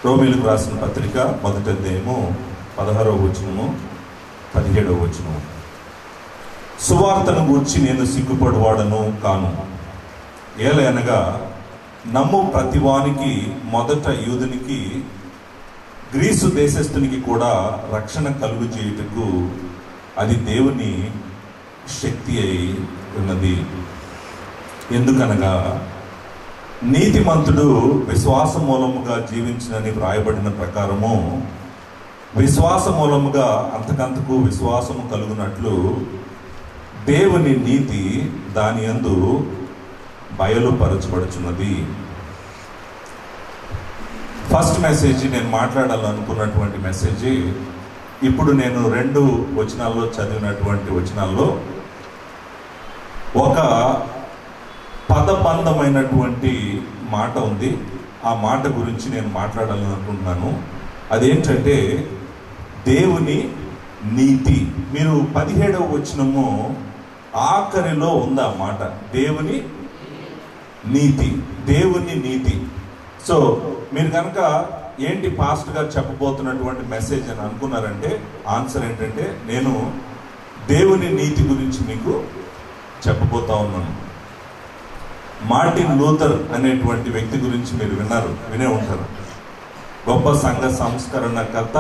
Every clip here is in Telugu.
రోమీయులకు రాసిన పత్రిక 1వ అధ్యాయము 16వ వచనము 17వ వచనము. సువార్తను గూర్చి నేను సిగ్గుపడువాడను కాను, ఏలయనగా నమ్ము ప్రతివానికి, మొదట యూదునికి గ్రీసు దేశస్థునికి కూడా రక్షణ కలుగు చేయుటకు అది దేవుని శక్తి అయి ఉన్నది. ఎందుకనగా నీతిమంతుడు విశ్వాస మూలముగా జీవించినని వ్రాయబడిన ప్రకారము విశ్వాస మూలముగా అంతకంతకు విశ్వాసము కలుగునట్లు దేవుని నీతి దాని యందు బయలుపరచబడుచున్నది. ఫస్ట్ మెసేజ్ నేను మాట్లాడాలనుకున్నటువంటి మెసేజ్ ఇప్పుడు నేను 2 వచనాల్లో చదివినటువంటి వచనాల్లో ఒక పదబంధమైనటువంటి మాట ఉంది. ఆ మాట గురించి నేను మాట్లాడాలనుకుంటున్నాను. అదేంటంటే దేవుని నీతి. మీరు 17వ వచనము ఆఖరిలో ఉంది ఆ మాట, దేవుని నీతి, దేవుని నీతి. సో మీరు కనుక ఏంటి పాస్ట్ గారు చెప్పబోతున్నటువంటి మెసేజ్ అని అనుకున్నారంటే ఆన్సర్ ఏంటంటే నేను దేవుని నీతి గురించి మీకు చెప్పబోతా ఉన్నాను. మార్టిన్ లూథర్ అనేటువంటి వ్యక్తి గురించి మీరు వినే ఉంటారు. గొప్ప సంఘ సంస్కరణకర్త,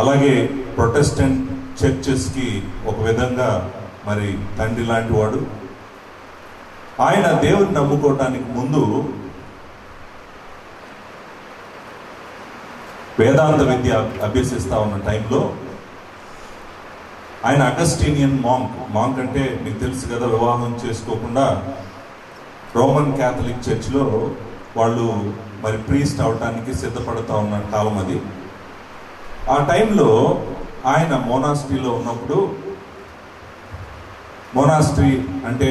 అలాగే ప్రొటెస్టెంట్ చర్చెస్కి ఒక విధంగా మరి తండ్రి లాంటి వాడు. ఆయన దేవుని నమ్ముకోవటానికి ముందు వేదాంత విద్య అభ్యసిస్తా ఉన్న టైంలో ఆయన అగస్టీనియన్ మాంక్ అంటే మీకు తెలుసు కదా, వివాహం చేసుకోకుండా రోమన్ క్యాథలిక్ చర్చ్లో వాళ్ళు మరి ప్రీస్ట్ అవటానికి సిద్ధపడుతూ ఉన్న కాలం అది. ఆ టైంలో ఆయన మోనాస్ట్రీలో ఉన్నప్పుడు, మోనాస్ట్రీ అంటే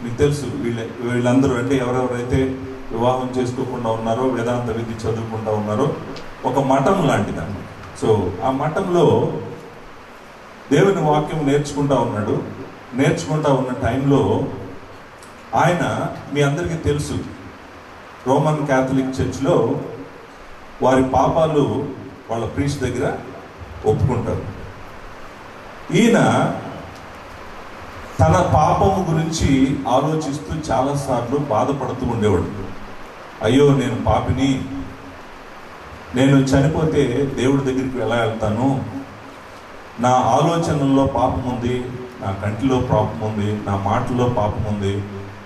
మీకు తెలుసు వీళ్ళందరూ అంటే ఎవరెవరైతే వివాహం చేసుకోకుండా ఉన్నారో, వేదాంత విద్య చదువుకుంటూ ఉన్నారో, ఒక మఠం లాంటిదండి. సో ఆ మఠంలో దేవుని వాక్యం నేర్చుకుంటా ఉన్న టైంలో ఆయన, మీ అందరికీ తెలుసు, రోమన్ క్యాథలిక్ చర్చ్లో వారి పాపాలు వాళ్ళ ప్రీస్ట్ దగ్గర ఒప్పుకుంటారు. ఈయన తన పాపము గురించి ఆలోచిస్తూ చాలాసార్లు బాధపడుతూ ఉండేవాడు. అయ్యో నేను పాపిని, నేను చనిపోతే దేవుడి దగ్గరికి ఎలా వెళ్తాను, నా ఆలోచనల్లో పాపం ఉంది, నా కంటిలో పాపం ఉంది, నా మాటల్లో పాపం ఉంది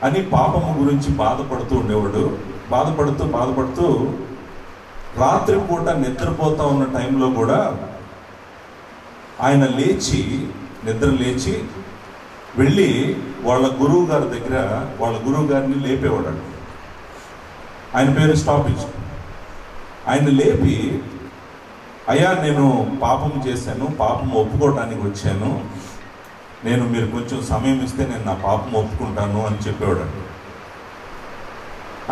అని పాపము గురించి బాధపడుతూ ఉండేవాడు. బాధపడుతూ రాత్రిపూట నిద్రపోతా ఉన్న టైంలో కూడా ఆయన నిద్ర లేచి వెళ్ళి వాళ్ళ గురువు గారి దగ్గర వాళ్ళ గురువు గారిని లేపేవాడు. ఆయన పేరు స్టాపిజ్. ఆయన లేపి, అయ్యా నేను పాపం చేశాను, పాపం ఒప్పుకోవడానికి వచ్చాను, మీరు కొంచెం సమయం ఇస్తే నేను నా పాపం ఒప్పుకుంటాను అని చెప్పేవాడు.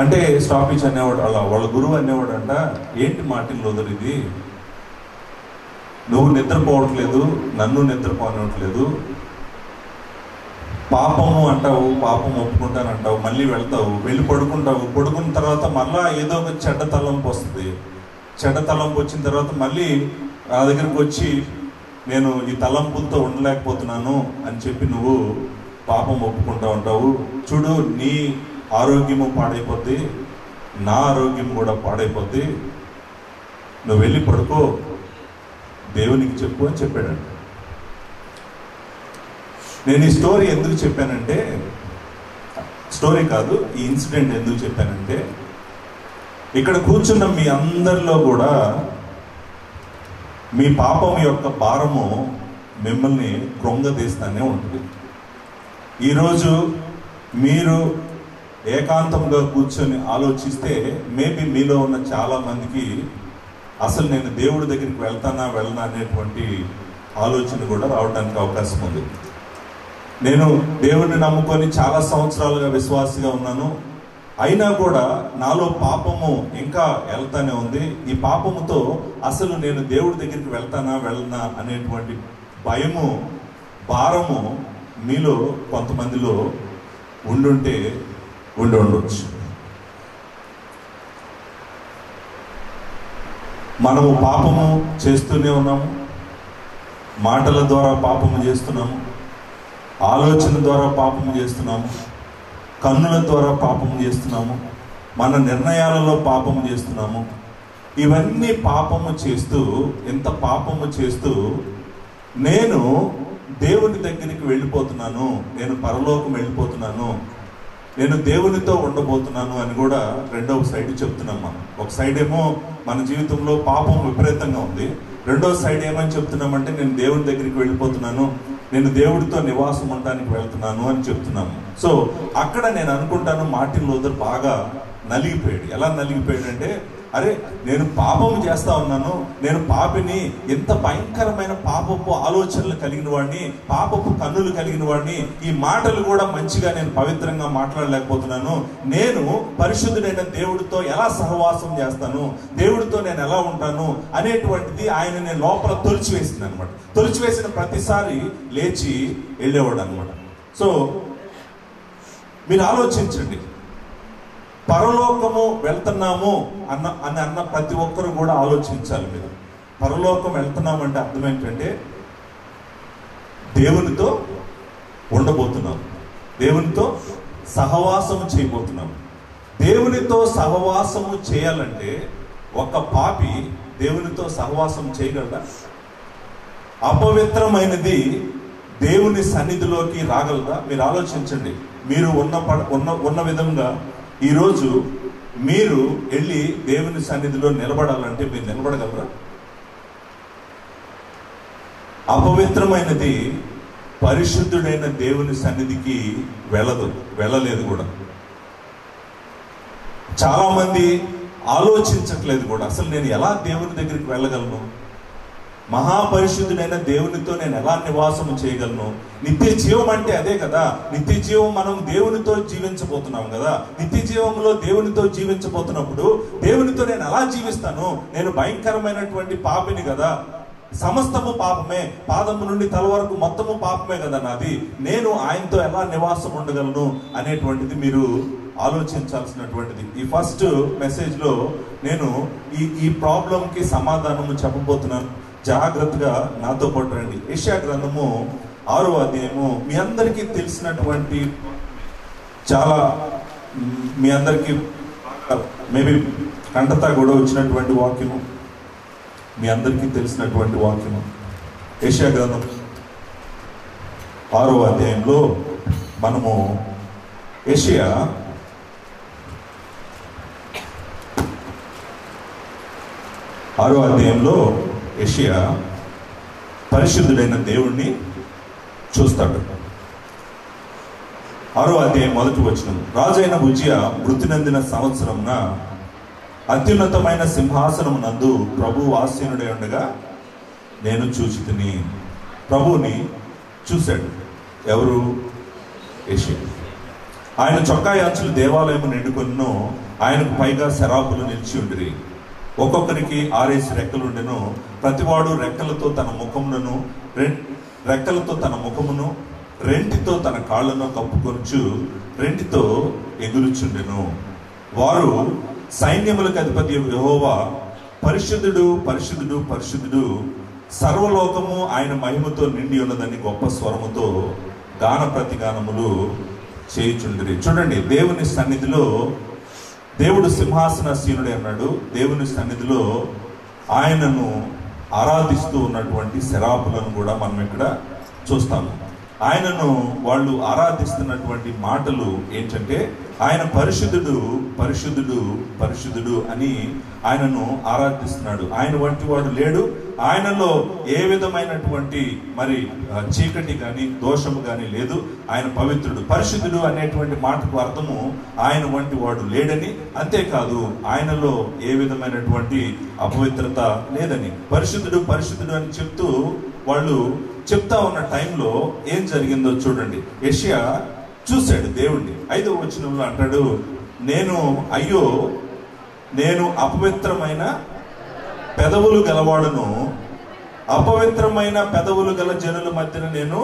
అంటే స్టాపిజ్ అనేవాడు, అలా వాళ్ళ గురువు అనేవాడు అంట, ఏంటి మార్టిన్ లూథర్ ఇది, నువ్వు నిద్రపోవట్లేదు, నన్ను నిద్రపోనివ్వట్లేదు, పాపము అంటావు, పాపం ఒప్పుకుంటానంటావు, మళ్ళీ వెళ్తావు, వెళ్ళి పడుకుంటావు, పడుకున్న తర్వాత మళ్ళా ఏదో ఒక చెడ్డ తలంపు వస్తుంది. చెడ్డ తలంపు వచ్చిన తర్వాత మళ్ళీ నా దగ్గరికి వచ్చి నేను ఈ తలంపులతో ఉండలేకపోతున్నాను అని చెప్పి నువ్వు పాపం ఒప్పుకుంటా ఉంటావు. చూడు, నీ ఆరోగ్యము పాడైపోద్ది, నా ఆరోగ్యం కూడా పాడైపోద్ది, నువ్వు వెళ్ళి పడుకో, దేవునికి చెప్పు అని చెప్పాడంట. నేను ఈ స్టోరీ ఎందుకు చెప్పానంటే, స్టోరీ కాదు, ఈ ఇన్సిడెంట్ ఎందుకు చెప్పానంటే, ఇక్కడ కూర్చున్న మీ అందరిలో కూడా మీ పాపం యొక్క భారము మిమ్మల్ని కృంగదీస్తానే ఉంటుంది. ఈరోజు మీరు ఏకాంతంగా కూర్చొని ఆలోచిస్తే మేబీ మీలో ఉన్న చాలా మందికి అసలు నేను దేవుడి దగ్గరికి వెళ్ళనా అనేటువంటి ఆలోచన కూడా రావడానికి అవకాశం ఉంది. నేను దేవుడిని నమ్ముకొని చాలా సంవత్సరాలుగా విశ్వాసిగా ఉన్నాను, అయినా కూడా నాలో పాపము ఇంకా వెళ్తానే ఉంది. ఈ పాపముతో అసలు నేను దేవుడి దగ్గరికి వెళ్ళనా అనేటువంటి భయము, భారము మీలో కొంతమందిలో ఉండొచ్చు. మనము పాపము చేస్తూనే ఉన్నాము, మాటల ద్వారా పాపము చేస్తున్నాము, ఆలోచన ద్వారా పాపము చేస్తున్నాము, కన్నుల ద్వారా పాపము చేస్తున్నాము, మన నిర్ణయాలలో పాపము చేస్తున్నాము. ఇవన్నీ పాపము చేస్తూ, ఎంత పాపము చేస్తూ నేను దేవుని దగ్గరికి వెళ్ళిపోతున్నాను, నేను పరలోకం వెళ్ళిపోతున్నాను, నేను దేవునితో ఉండబోతున్నాను అని కూడా రెండవ సైడ్ చెప్తున్నాం మనం. ఒక సైడ్ ఏమో మన జీవితంలో పాపం విపరీతంగా ఉంది, రెండో సైడ్ ఏమని చెప్తున్నామంటే నేను దేవుని దగ్గరికి వెళ్ళిపోతున్నాను, నేను దేవుడితో నివాసం ఉండడానికి వెళ్తున్నాను అని చెప్తున్నాము. సో అక్కడ నేను అనుకుంటాను మార్టిన్ లూథర్ బాగా నలిగిపోయాడు. ఎలా నలిగిపోయాడు అంటే, అరే నేను పాపము చేస్తా ఉన్నాను, నేను పాపిని, ఎంత భయంకరమైన పాపపు ఆలోచనలు కలిగిన వాడిని, పాపపు కన్నులు కలిగిన వాడిని, ఈ మాటలు కూడా మంచిగా నేను పవిత్రంగా మాట్లాడలేకపోతున్నాను, నేను పరిశుద్ధుడైన దేవుడితో ఎలా సహవాసం చేస్తాను, దేవుడితో నేను ఎలా ఉంటాను అనేటువంటిది ఆయన నేను లోపల తొలిచివేసింది అనమాట. తొలిచివేసిన ప్రతిసారి లేచి వెళ్ళేవాడు అనమాట. సో మీరు ఆలోచించండి, పరలోకము వెళ్తున్నాము అన్న ప్రతి ఒక్కరు కూడా ఆలోచించాలి. మీరు పరలోకం వెళ్తున్నాము అంటే అర్థం ఏంటంటే దేవునితో ఉండబోతున్నాం, దేవునితో సహవాసము చేయబోతున్నాం. దేవునితో సహవాసము చేయాలంటే ఒక పాపి దేవునితో సహవాసం చేయగలరా? అపవిత్రమైనది దేవుని సన్నిధిలోకి రాగలదా? మీరు ఆలోచించండి. మీరు ఉన్న విధంగా ఈరోజు మీరు వెళ్ళి దేవుని సన్నిధిలో నిలబడాలంటే మీరు నిలబడగలరా? అపవిత్రమైనది పరిశుద్ధుడైన దేవుని సన్నిధికి వెళ్ళలేదు కూడా. చాలా మంది ఆలోచించట్లేదు కూడా, అసలు నేను ఎలా దేవుని దగ్గరికి వెళ్ళగలను, మహాపరిశుద్ధుడైన దేవునితో నేను ఎలా నివాసము చేయగలను? నిత్య జీవం అంటే అదే కదా. నిత్య జీవం మనం దేవునితో జీవించబోతున్నాం కదా. నిత్య జీవంలో దేవునితో జీవించబోతున్నప్పుడు దేవునితో నేను ఎలా జీవిస్తాను? నేను భయంకరమైనటువంటి పాపిని కదా, సమస్తము పాపమే, పాదము నుండి తల వరకు మొత్తము పాపమే కదా నాది. నేను ఆయనతో ఎలా నివాసం ఉండగలను అనేటువంటిది మీరు ఆలోచించాల్సినటువంటిది. ఈ ఫస్ట్ మెసేజ్ లో నేను ఈ ప్రాబ్లంకి సమాధానము చెప్పబోతున్నాను. జాగ్రత్తగా నాతో పాటు రండి. యెషయా గ్రంథము 6వ అధ్యాయము మీ అందరికీ తెలిసినటువంటి, చాలా మీ అందరికీ మేబీ కంటతా కూడా వచ్చినటువంటి వాక్యము, మీ అందరికీ తెలిసినటువంటి వాక్యము. యెషయా గ్రంథం 6వ అధ్యాయంలో మనము యెషయా 6వ అధ్యాయంలో యెషయా పరిశుద్ధుడైన దేవుణ్ణి చూస్తాడు. 6వ అధ్యాయం 1వ వచనం, రాజైన ఉజ్జియా మృతి నందిన సంవత్సరంన అత్యున్నతమైన సింహాసనం నందు ప్రభువు ఆసీనుడై ఉండగా నేను చూచితిని. ప్రభువుని చూశాడు. ఎవరు? యెషయా. ఆయన చొక్కా అంచులు దేవాలయము నిండుకొనెను, ఆయనకు పైగా శరాపులు నిలిచి ఉండిరి. ఒక్కొక్కరికి 6 రెక్కలుండెను. ప్రతివాడు రెక్కలతో తన ముఖమును రెంటితో తన కాళ్ళను కప్పుకొనుచు రెంటితో ఎగురుచుండెను. వారు సైన్యములకు అధిపతి యెహోవా పరిశుద్ధుడు, పరిశుద్ధుడు, పరిశుద్ధుడు, సర్వలోకము ఆయన మహిమతో నిండి ఉన్నదని గొప్ప స్వరముతో గాన ప్రతిగానములు చేయుచుండిరి. చూడండి, దేవుని సన్నిధిలో దేవుడు సింహాసనాసీనుడే అన్నాడు. దేవుని సన్నిధిలో ఆయనను ఆరాధిస్తూ ఉన్నటువంటి శరాపులను కూడా మనం ఇక్కడ చూస్తాము. ఆయనను వాళ్ళు ఆరాధిస్తున్నటువంటి మాటలు ఏంటంటే, ఆయన పరిశుద్ధుడు, పరిశుద్ధుడు, పరిశుద్ధుడు అని ఆయనను ఆరాధిస్తున్నాడు. ఆయన వంటి వాడు లేడు. ఆయనలో ఏ విధమైనటువంటి మరి చీకటి కానీ దోషము కానీ లేదు. ఆయన పవిత్రుడు. పరిశుద్ధుడు అనేటువంటి మాటకు అర్థము ఆయన వంటి వాడు లేడని, అంతేకాదు ఆయనలో ఏ విధమైనటువంటి అపవిత్రత లేదని. పరిశుద్ధుడు, పరిశుద్ధుడు అని చెప్తూ వాళ్ళు చెప్తా ఉన్న టైంలో ఏం జరిగిందో చూడండి. యెషయా చూశాడు దేవుణ్ణి. 5వ వచనంలో అంటాడు, అయ్యో నేను అపవిత్రమైన పెదవులు గలవాడును, అపవిత్రమైన పెదవులు గల జనుల మధ్యన నేను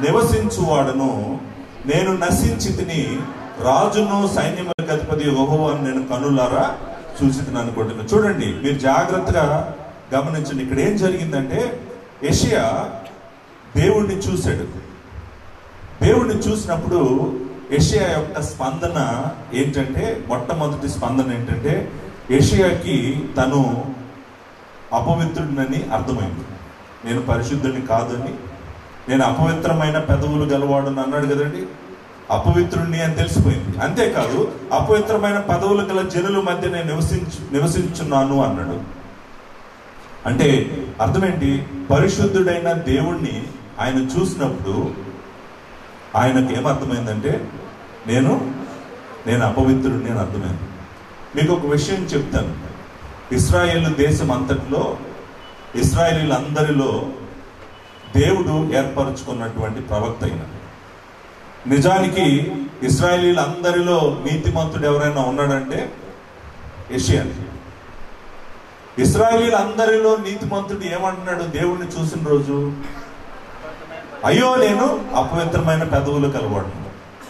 నివసించువాడును, నేను నశించి తిని, రాజును సైన్యములకు అధిపతి యెహోవాను నేను కనులారా సూచితను అనుకుంటున్నాను. చూడండి, మీరు జాగ్రత్తగా గమనించండి. ఇక్కడ ఏం జరిగిందంటే యెషయా దేవుణ్ణి చూశాడు. దేవుణ్ణి చూసినప్పుడు యెషయా యొక్క స్పందన ఏంటంటే, మొట్టమొదటి స్పందన ఏంటంటే, యెషయాకి తను అపవిత్రుడినని అర్థమైంది. నేను పరిశుద్ధుడిని కాదని, నేను అపవిత్రమైన పెదవులు గలవాడుని అన్నాడు కదండి. అపవిత్రుడిని అని తెలిసిపోయింది. అంతేకాదు, అపవిత్రమైన పదవులు గల జనుల మధ్య నేను నివసించున్నాను అన్నాడు. అంటే అర్థమేంటి? పరిశుద్ధుడైన దేవుణ్ణి ఆయన చూసినప్పుడు ఆయనకు ఏమర్థమైందంటే నేను అపవిత్రుడిని అని అర్థమైంది. మీకు ఒక విషయం చెప్తాను. ఇశ్రాయేలు దేశం అంతట్లో, ఇశ్రాయేలీలందరిలో దేవుడు ఏర్పరచుకున్నటువంటి ప్రవక్త అయిన, నిజానికి ఇశ్రాయేలీలందరిలో నీతిమంతుడు ఎవరైనా ఉన్నాడంటే యెషయా. ఇశ్రాయేలీలందరిలో నీతిమంతుడు ఏమంటున్నాడు దేవుణ్ణి చూసిన రోజు? అయ్యో నేను అపవిత్రమైన పెదవులు కలవాడును,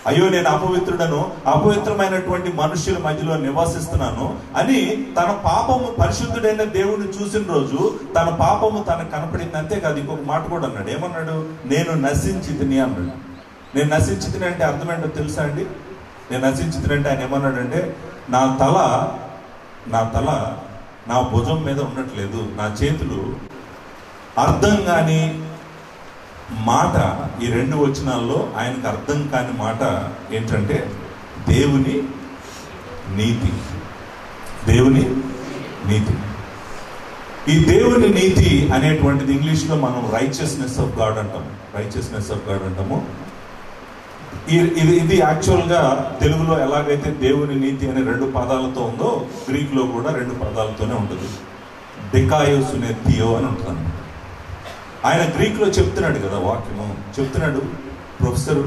అయ్యో నేను అపవిత్రుడను, అపవిత్రమైనటువంటి మనుషుల మధ్యలో నివసిస్తున్నాను అని తన పాపము, పరిశుద్ధుడైన దేవుడిని చూసిన రోజు తన పాపము తనకు కనపడింది. అంతేకాదు, ఇంకొక మాట కూడా అన్నాడు. ఏమన్నాడు? నేను నశించితిని అన్నాడు. నేను నశించితిని అంటే అర్థం ఏంటో తెలుసా అండి? నేను నశించితిని అంటే ఆయన ఏమన్నాడంటే, నా తల నా భుజం మీద ఉండట్లేదు, నా చేతులు అర్థం కాని మాట. ఈ 2 వచనాల్లో ఆయనకు అర్థం కాని మాట ఏంటంటే దేవుని నీతి. దేవుని నీతి. ఈ దేవుని నీతి అనేటువంటిది ఇంగ్లీష్లో మనం రైచియస్నెస్ ఆఫ్ గాడ్ అంటాము. రైచియస్నెస్ ఆఫ్ గాడ్ అంటాము. ఇది యాక్చువల్గా తెలుగులో ఎలాగైతే దేవుని నీతి అనే 2 పదాలతో ఉందో, గ్రీక్లో కూడా 2 పదాలతోనే ఉంటుంది. డికాయోసునే థియో అని ఉంటుంది. ఆయన గ్రీక్లో చెప్తున్నాడు కదా, వాక్యము చెప్తున్నాడు. ప్రొఫెసర్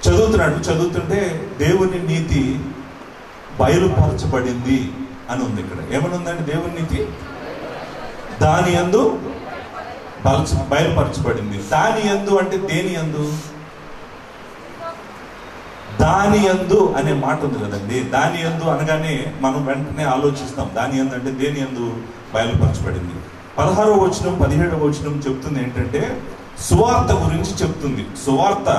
చదువుతుంటే దేవుని నీతి బయలుపరచబడింది అని ఉంది. ఇక్కడ ఏమని ఉందండి? దేవుని నీతి దాని యందు బయలుపరచబడింది. దాని యందు అంటే దేని యందు? దాని యందు అనే మాట ఉంది కదండి. దాని యందు అనగానే మనం వెంటనే ఆలోచిస్తాం. దాని యందు అంటే దేని యందు బయలుపరచబడింది. 16వ వచనం 17వ వచనం చెప్తుంది ఏంటంటే, సువార్త గురించి చెప్తుంది. సువార్త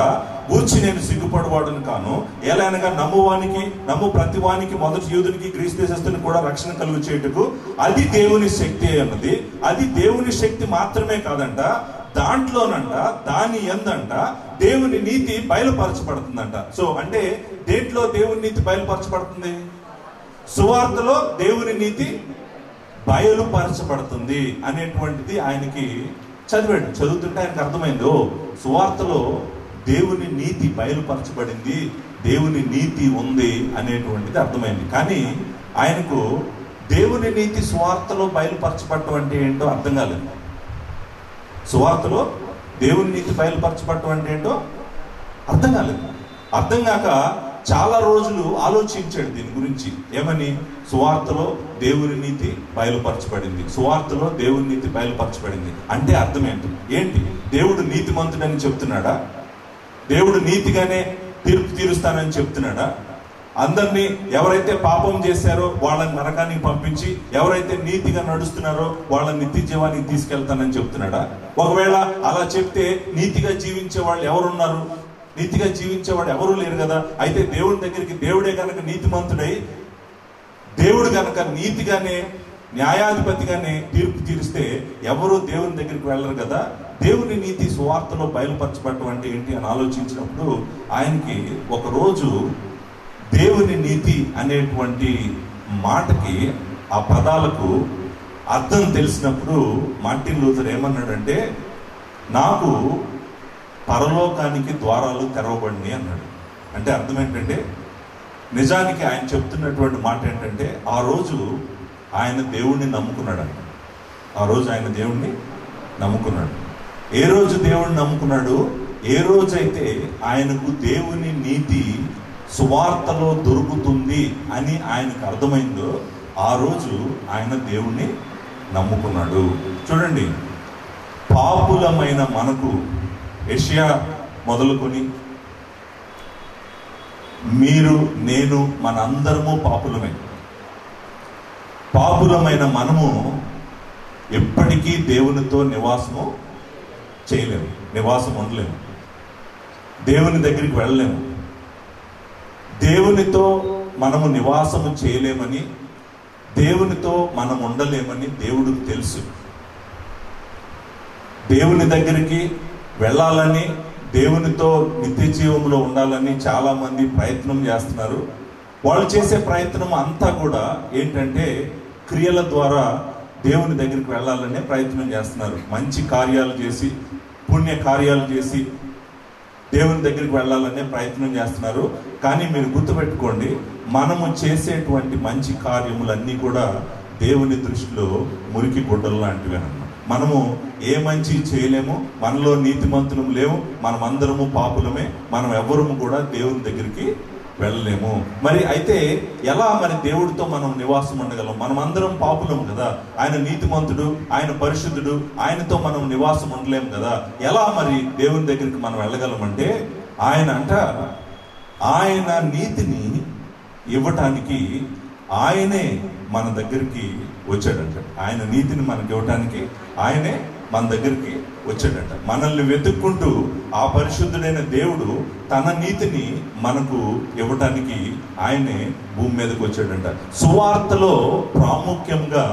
గూర్చి నేను సిగ్గుపడవాడును కాను, ఏలైనగా నమ్ము ప్రతివానికి, మొదటి యూదునికి గ్రీసు దేశస్తుని కూడా రక్షణ కలుగు చేయుటకు అది దేవుని శక్తి అన్నది. అది దేవుని శక్తి మాత్రమే కాదంట, దాంట్లోనంట, దాని యందంట దేవుని నీతి బయలుపరచబడుతుందంట. సో అంటే దేంట్లో దేవుని నీతి బయలుపరచబడుతుంది? సువార్తలో దేవుని నీతి బయలుపరచబడుతుంది అనేటువంటిది ఆయనకి చదువుతుంటే ఆయనకు అర్థమైంది. సువార్తలో దేవుని నీతి బయలుపరచబడింది, దేవుని నీతి ఉంది అనేటువంటిది అర్థమైంది. కానీ ఆయనకు దేవుని నీతి సువార్తలో బయలుపరచబడటం అంటే ఏంటో అర్థం కాలేదు. సువార్తలో దేవుని నీతి బయలుపరచబడటం అంటే ఏంటో అర్థం కాలేదు. అర్థం కాక చాలా రోజులు ఆలోచించాడు దీని గురించి. ఏమని? సువార్తలో దేవుని నీతి బయలుపరచబడింది, సువార్తలో దేవుని నీతి బయలుపరచబడింది అంటే అర్థం ఏంటి? దేవుడు నీతిమంతుడని చెప్తున్నాడా? దేవుడు నీతిగానే తీర్పు తీరుస్తానని చెప్తున్నాడా? అందరినీ ఎవరైతే పాపం చేశారో వాళ్ళని నరకానికి పంపించి, ఎవరైతే నీతిగా నడుస్తున్నారో వాళ్ళని నిత్య జీవానికి తీసుకెళ్తానని చెప్తున్నాడా? ఒకవేళ అలా చెప్తే నీతిగా జీవించే వాళ్ళు ఎవరున్నారు? నీతిగా జీవించేవాడు ఎవరూ లేరు కదా. అయితే దేవుడి దగ్గరికి దేవుడే కనుక నీతిమంతుడై, దేవుడు కనుక నీతిగానే న్యాయాధిపతిగానే తీర్పు తీరిస్తే ఎవరు దేవుని దగ్గరికి వెళ్ళరు కదా. దేవుని నీతి సువార్తలో బయలుపరచబడటం అంటే ఏంటి అని ఆలోచించినప్పుడు ఆయనకి ఒకరోజు దేవుని నీతి అనేటువంటి మాటకి, ఆ పదాలకు అర్థం తెలిసినప్పుడు మార్టిన్ లూథర్ ఏమన్నాడంటే, నాకు పరలోకానికి ద్వారాలు తెరవబడినాయి అన్నాడు. అంటే అర్థం ఏంటంటే, నిజానికి ఆయన చెప్తున్నటువంటి మాట ఏంటంటే, ఆ రోజు ఆయన దేవుణ్ణి నమ్ముకున్నాడు. ఆ రోజు ఆయన దేవుణ్ణి నమ్ముకున్నాడు. ఏ రోజు దేవుణ్ణి నమ్ముకున్నాడు? ఏ రోజైతే ఆయనకు దేవుని నీతి సువార్తలో దొరుకుతుంది అని ఆయనకు అర్థమైందో ఆ రోజు ఆయన దేవుణ్ణి నమ్ముకున్నాడు. చూడండి, పాపులమైన మనకు, యెషయా మొదలుకొని మీరు, నేను, మనందరము పాపులమే. పాపులమైన మనము ఎప్పటికీ దేవునితో నివాసము చేయలేము, నివాసం ఉండలేము, దేవుని దగ్గరికి వెళ్ళలేము. దేవునితో మనము నివాసము చేయలేమని, దేవునితో మనం ఉండలేమని దేవుడికి తెలుసు. దేవుని దగ్గరికి వెళ్ళాలని, దేవునితో నిత్య జీవంలో ఉండాలని చాలా మంది ప్రయత్నం చేస్తున్నారు. వాళ్ళు చేసే ప్రయత్నం అంతా కూడా ఏంటంటే క్రియల ద్వారా దేవుని దగ్గరికి వెళ్ళాలనే ప్రయత్నం చేస్తున్నారు. మంచి కార్యాలు చేసి, పుణ్య కార్యాలు చేసి దేవుని దగ్గరికి వెళ్ళాలనే ప్రయత్నం చేస్తున్నారు. కానీ మీరు గుర్తుపెట్టుకోండి, మనము చేసేటువంటి మంచి కార్యములన్నీ కూడా దేవుని దృష్టిలో మురికి గుడ్డలు లాంటివి అన్నమాట. మనము ఏ మంచి చేయలేము, మనలో నీతిమంతులం లేవు, మనమందరము పాపులమే, మనం ఎవ్వరము కూడా దేవుని దగ్గరికి వెళ్ళలేము. మరి అయితే ఎలా మరి దేవుడితో మనం నివాసం ఉండగలం? మనం అందరం పాపులం కదా, ఆయన నీతిమంతుడు, ఆయన పరిశుద్ధుడు, ఆయనతో మనం నివాసం ఉండలేము కదా. ఎలా మరి దేవుని దగ్గరికి మనం వెళ్ళగలమంటే ఆయన నీతిని ఇవ్వటానికి ఆయనే మన దగ్గరికి వచ్చాడంట. ఆయన నీతిని మనకి ఇవ్వటానికి ఆయనే మన దగ్గరికి వచ్చాడట. మనల్ని వెతుక్కుంటూ ఆ పరిశుద్ధుడైన దేవుడు తన నీతిని మనకు ఇవ్వటానికి ఆయనే భూమి మీదకి వచ్చాడంట. సువార్తలో ప్రాముఖ్యంగా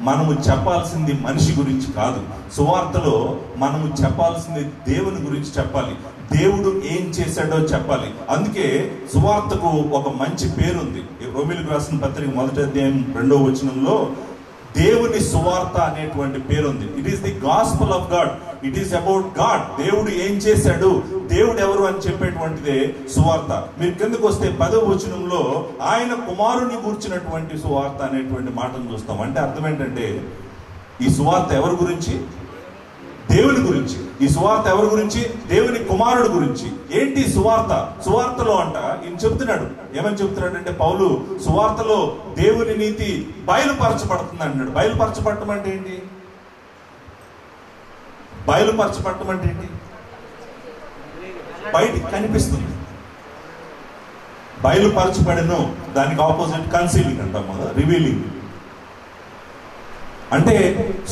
మనము చెప్పాల్సింది మనిషి గురించి కాదు, సువార్తలో మనము చెప్పాల్సింది దేవుని గురించి చెప్పాలి, దేవుడు ఏం చేశాడో చెప్పాలి. అందుకే సువార్తకు ఒక మంచి పేరుంది. రోమీయులకు రాసిన పత్రిక 1వ అధ్యాయం 2వ వచనంలో దేవుని సువార్త అనేటువంటి పేరుంది. It is the gospel of God, it is about God. దేవుడు ఏం చేశాడు, దేవుడు ఎవరు అని చెప్పేటువంటిదే సువార్త. మీరు కిందకు వస్తే 10వ వచనంలో ఆయన కుమారుని గూర్చినటువంటి సువార్త అనేటువంటి మాటను చూస్తాం. అంటే అర్థం ఏంటంటే ఈ సువార్త ఎవరి గురించి? దేవుని గురించి. ఈ సువార్త ఎవరి గురించి? దేవుని కుమారుడు గురించి. ఏంటి సువార్త? సువార్తలో ఈయన చెప్తున్నాడు, ఏమని చెప్తున్నాడు అంటే పౌలు, సువార్తలో దేవుని నీతి బయలుపరచబడుతుంది అన్నాడు. బయలుపరచబడటం అంటే ఏంటి? బయలుపరచబడటం అంటే ఏంటి? బయటికి కనిపిస్తుంది. బయలుపరచబడను, దానికి ఆపోజిట్ కన్సీలింగ్ అంటాం కదా, రివీలింగ్. అంటే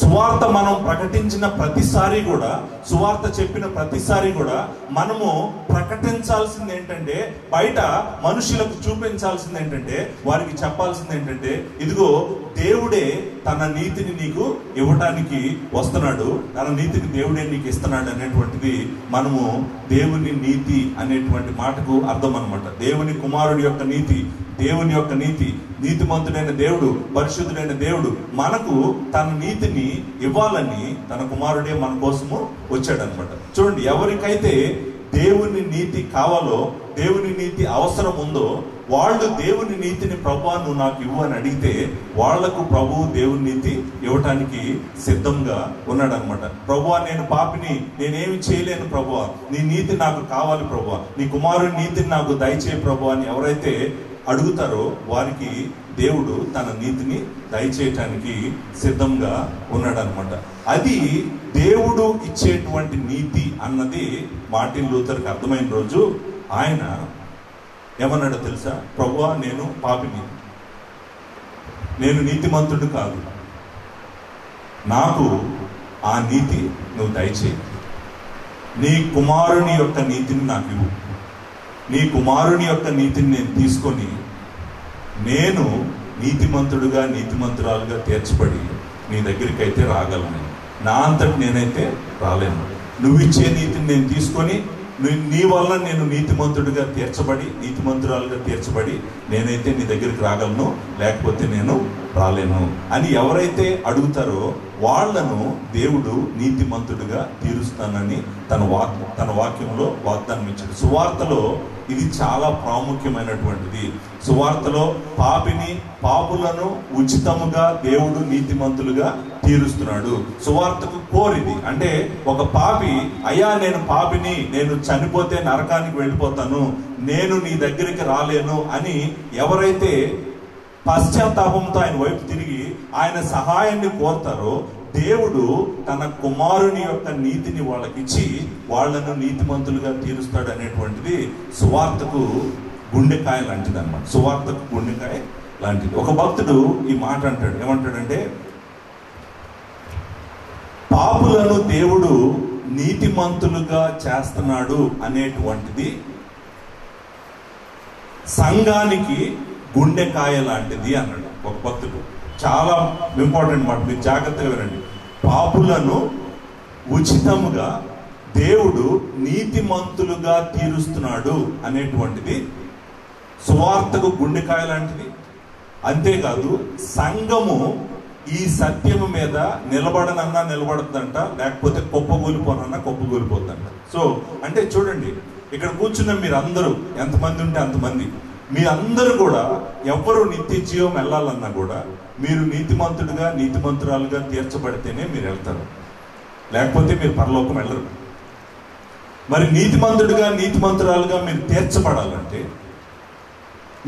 సువార్త మనం ప్రకటించిన ప్రతిసారి కూడా, సువార్త చెప్పిన ప్రతిసారి కూడా మనము ప్రకటించాల్సింది ఏంటంటే, బయట మనుషులకు చూపించాల్సింది ఏంటంటే, వారికి చెప్పాల్సింది ఏంటంటే, ఇదిగో దేవుడే తన నీతిని నీకు ఇవ్వటానికి వస్తున్నాడు, తన నీతిని దేవుడే నీకు ఇస్తున్నాడు అనేటువంటిది మనము దేవుని నీతి అనేటువంటి మాటకు అర్థం అనమాట. దేవుని కుమారుడి యొక్క నీతి, దేవుని యొక్క నీతి, నీతిమంతుడైన దేవుడు, పరిశుద్ధుడైన దేవుడు మనకు తన నీతిని ఇవ్వాలని తన కుమారుడే మన కోసము వచ్చాడనమాట. చూడండి, ఎవరికైతే దేవుని నీతి కావాలో, దేవుని నీతి అవసరం ఉందో, వాళ్ళు దేవుని నీతిని ప్రభువా నువ్వు నాకు ఇవ్వు అని అడిగితే వాళ్లకు ప్రభువు దేవుని నీతి ఇవ్వటానికి సిద్ధంగా ఉన్నాడు అనమాట. ప్రభువా నేను పాపిని, నేనేమి చేయలేను ప్రభువా, నీ నీతి నాకు కావాలి ప్రభువా, నీ కుమారుని నీతిని నాకు దయచేయ ప్రభువా అని ఎవరైతే అడుగుతారో వారికి దేవుడు తన నీతిని దయచేయటానికి సిద్ధంగా ఉన్నాడు అనమాట. అది దేవుడు ఇచ్చేటువంటి నీతి అన్నది మార్టిన్ లూథర్కి అర్థమైన రోజు ఆయన ఏమన్నాడో తెలుసా? ప్రభువా నేను పాపిని, నేను నీతిమంతుడు కాదు, నాకు ఆ నీతి నువ్వు దయచేయి, నీ కుమారుని యొక్క నీతిని నాకు ఇవ్వు, నీ కుమారుని యొక్క నీతిని నేను తీసుకొని నేను నీతిమంతుడుగా నీతిమంతురాలుగా తీర్చబడి నీ దగ్గరికి అయితే రాగలను. నా అంతటి నేనైతే రాలేను. నువ్వు ఇచ్చే నీతిని నేను తీసుకొని నీ వల్ల నేను నీతిమంతుడిగా తీర్చబడి, నీతిమంతురాలుగా తీర్చబడి నేనైతే నీ దగ్గరికి రాగలను, లేకపోతే నేను రాలేను అని ఎవరైతే అడుగుతారో వాళ్లను దేవుడు నీతిమంతుడిగా తీరుస్తానని తన వాక్యంలో వాగ్దానం ఇచ్చాడు. సువార్తలో ఇది చాలా ప్రాముఖ్యమైనటువంటిది. సువార్తలో పాపులను ఉచితముగా దేవుడు నీతిమంతులుగా తీరుస్తున్నాడు. సువార్తకు కోరిది అంటే ఒక పాపి, అయ్యా నేను పాపిని, నేను చనిపోతే నరకానికి వెళ్ళిపోతాను, నేను నీ దగ్గరికి రాలేను అని ఎవరైతే పశ్చాత్తాపంతో ఆయన వైపు తిరిగి ఆయన సహాయాన్ని కోరుతారో దేవుడు తన కుమారుని యొక్క నీతిని వాళ్ళకిచ్చి వాళ్లను నీతిమంతులుగా తీరుస్తాడు అనేటువంటిది సువార్తకు గుండెకాయ లాంటిది అనమాట. సువార్తకు గుండెకాయ లాంటిది. ఒక భక్తుడు ఈ మాట అంటాడు, ఏమంటాడంటే, పాపులను దేవుడు నీతిమంతులుగా చేస్తున్నాడు అనేటువంటిది సంఘానికి గుండెకాయ లాంటిది అన్నాడు ఒక భక్తుడు. చాలా ఇంపార్టెంట్ మాట, మీరు జాగ్రత్తగా వినండి. పాపులను ఉచితముగా దేవుడు నీతిమంతులుగా తీరుస్తున్నాడు అనేటువంటిది సువార్తకు గుండెకాయ లాంటిది. అంతేకాదు సంఘము ఈ సత్యము మీద నిలబడనన్నా నిలబడుతుందంట, లేకపోతే కుప్పగూలిపోనన్నా కుప్పగూలిపోతుందంట. సో అంటే చూడండి, ఇక్కడ కూర్చున్న మీరు అందరూ ఎంతమంది ఉంటే అంతమంది, మీ అందరూ కూడా ఎవరు నిత్య జీవం వెళ్ళాలన్నా కూడా మీరు నీతిమంతుడిగా నీతిమంతురాలుగా తీర్చబడితేనే మీరు వెళ్తారు, లేకపోతే మీరు పరలోకం వెళ్ళరు. మరి నీతిమంతుడిగా నీతిమంతురాలుగా మీరు తీర్చబడాలంటే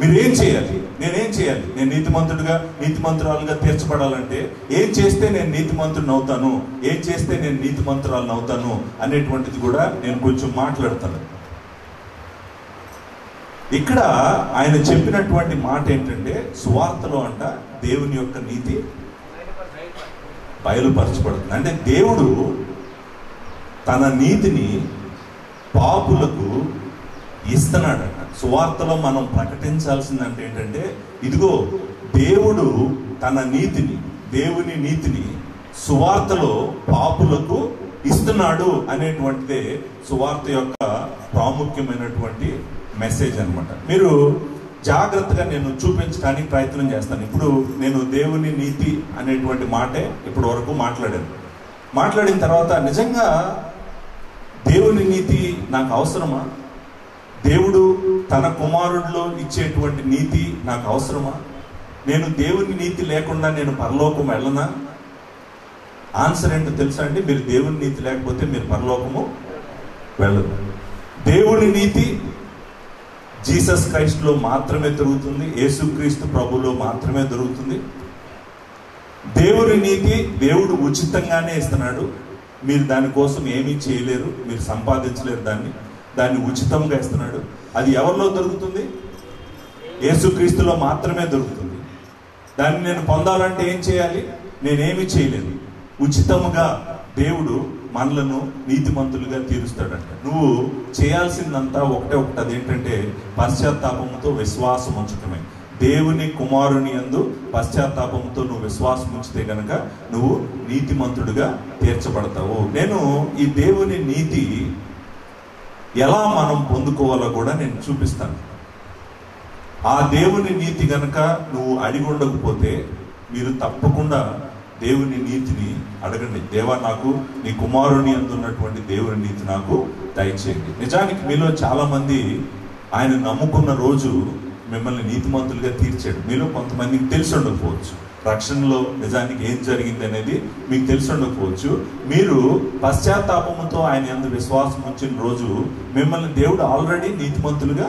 మీరేం చేయాలి? నేనేం చేయాలి? నేను నీతిమంతుడిగా నీతిమంతురాలుగా తీర్చబడాలంటే ఏం చేస్తే నేను నీతిమంతుడిని అవుతాను, ఏం చేస్తే నేను నీతిమంతురాలను అవుతాను అనేటువంటిది కూడా నేను కొంచెం మాట్లాడతాను. ఇక్కడ ఆయన చెప్పినటువంటి మాట ఏంటంటే, సువార్తలో అంట దేవుని యొక్క నీతి బయలుపరచబడుతుంది. అంటే దేవుడు తన నీతిని పాపులకు ఇస్తున్నాడట. సువార్తలో మనం ప్రకటించాల్సిందంటే ఏంటంటే, ఇదిగో దేవుడు తన నీతిని, దేవుని నీతిని సువార్తలో పాపులకు ఇస్తున్నాడు అనేటువంటిదే సువార్త యొక్క ప్రాముఖ్యమైనటువంటి మెసేజ్ అనమాట. మీరు జాగ్రత్తగా నేను చూపించడానికి ప్రయత్నం చేస్తాను. ఇప్పుడు నేను దేవుని నీతి అనేటువంటి మాటే ఇప్పటి వరకు మాట్లాడిన తర్వాత నిజంగా దేవుని నీతి నాకు అవసరమా? దేవుడు తన కుమారుడిలో ఇచ్చేటువంటి నీతి నాకు అవసరమా? నేను దేవుని నీతి లేకుండా నేను పరలోకం వెళ్ళనా? ఆన్సర్ ఏంటో తెలుసా అండి? మీరు దేవుని నీతి లేకపోతే మీరు పరలోకము వెళ్ళరు. దేవుని నీతి జీసస్ క్రైస్ట్లో మాత్రమే దొరుకుతుంది, యేసుక్రీస్తు ప్రభులో మాత్రమే దొరుకుతుంది. దేవుని నీతి దేవుడు ఉచితంగానే ఇస్తున్నాడు. మీరు దానికోసం ఏమీ చేయలేరు, మీరు సంపాదించలేరు, దాన్ని ఉచితంగా ఇస్తున్నాడు. అది ఎవరిలో దొరుకుతుంది? యేసుక్రీస్తులో మాత్రమే దొరుకుతుంది. దాన్ని నేను పొందాలంటే ఏం చేయాలి? నేనేమీ చేయలేను. ఉచితంగా దేవుడు మనలను నీతిమంతులుగా తీరుస్తాడంట. నువ్వు చేయాల్సిందంతా ఒకటే, అదేంటంటే పశ్చాత్తాపంతో విశ్వాసం ఉంచటమే. దేవుని కుమారుని యందు పశ్చాత్తాపంతో నువ్వు విశ్వాసం ఉంచితే గనక నువ్వు నీతిమంతుడిగా తీర్చబడతావు. నేను ఈ దేవుని నీతి ఎలా మనం పొందుకోవాలో కూడా నేను చూపిస్తాను. ఆ దేవుని నీతి గనక నువ్వు అడిగి ఉండకపోతే మీరు తప్పకుండా దేవుని నీతిని అడగండి. దేవా, నాకు నీ కుమారుని అందున్నటువంటి దేవుని నీతి నాకు దయచేయండి. నిజానికి మీలో చాలా మంది ఆయన నమ్ముకున్న రోజు మిమ్మల్ని నీతిమంతులుగా తీర్చాడు. మీలో కొంతమందికి తెలిసి ఉండకపోవచ్చు, రక్షణలో నిజానికి ఏం జరిగింది అనేది మీకు తెలిసి ఉండకపోవచ్చు. మీరు పశ్చాత్తాపంతో ఆయన యందు విశ్వాసం ఉంచిన రోజు మిమ్మల్ని దేవుడు ఆల్రెడీ నీతిమంతులుగా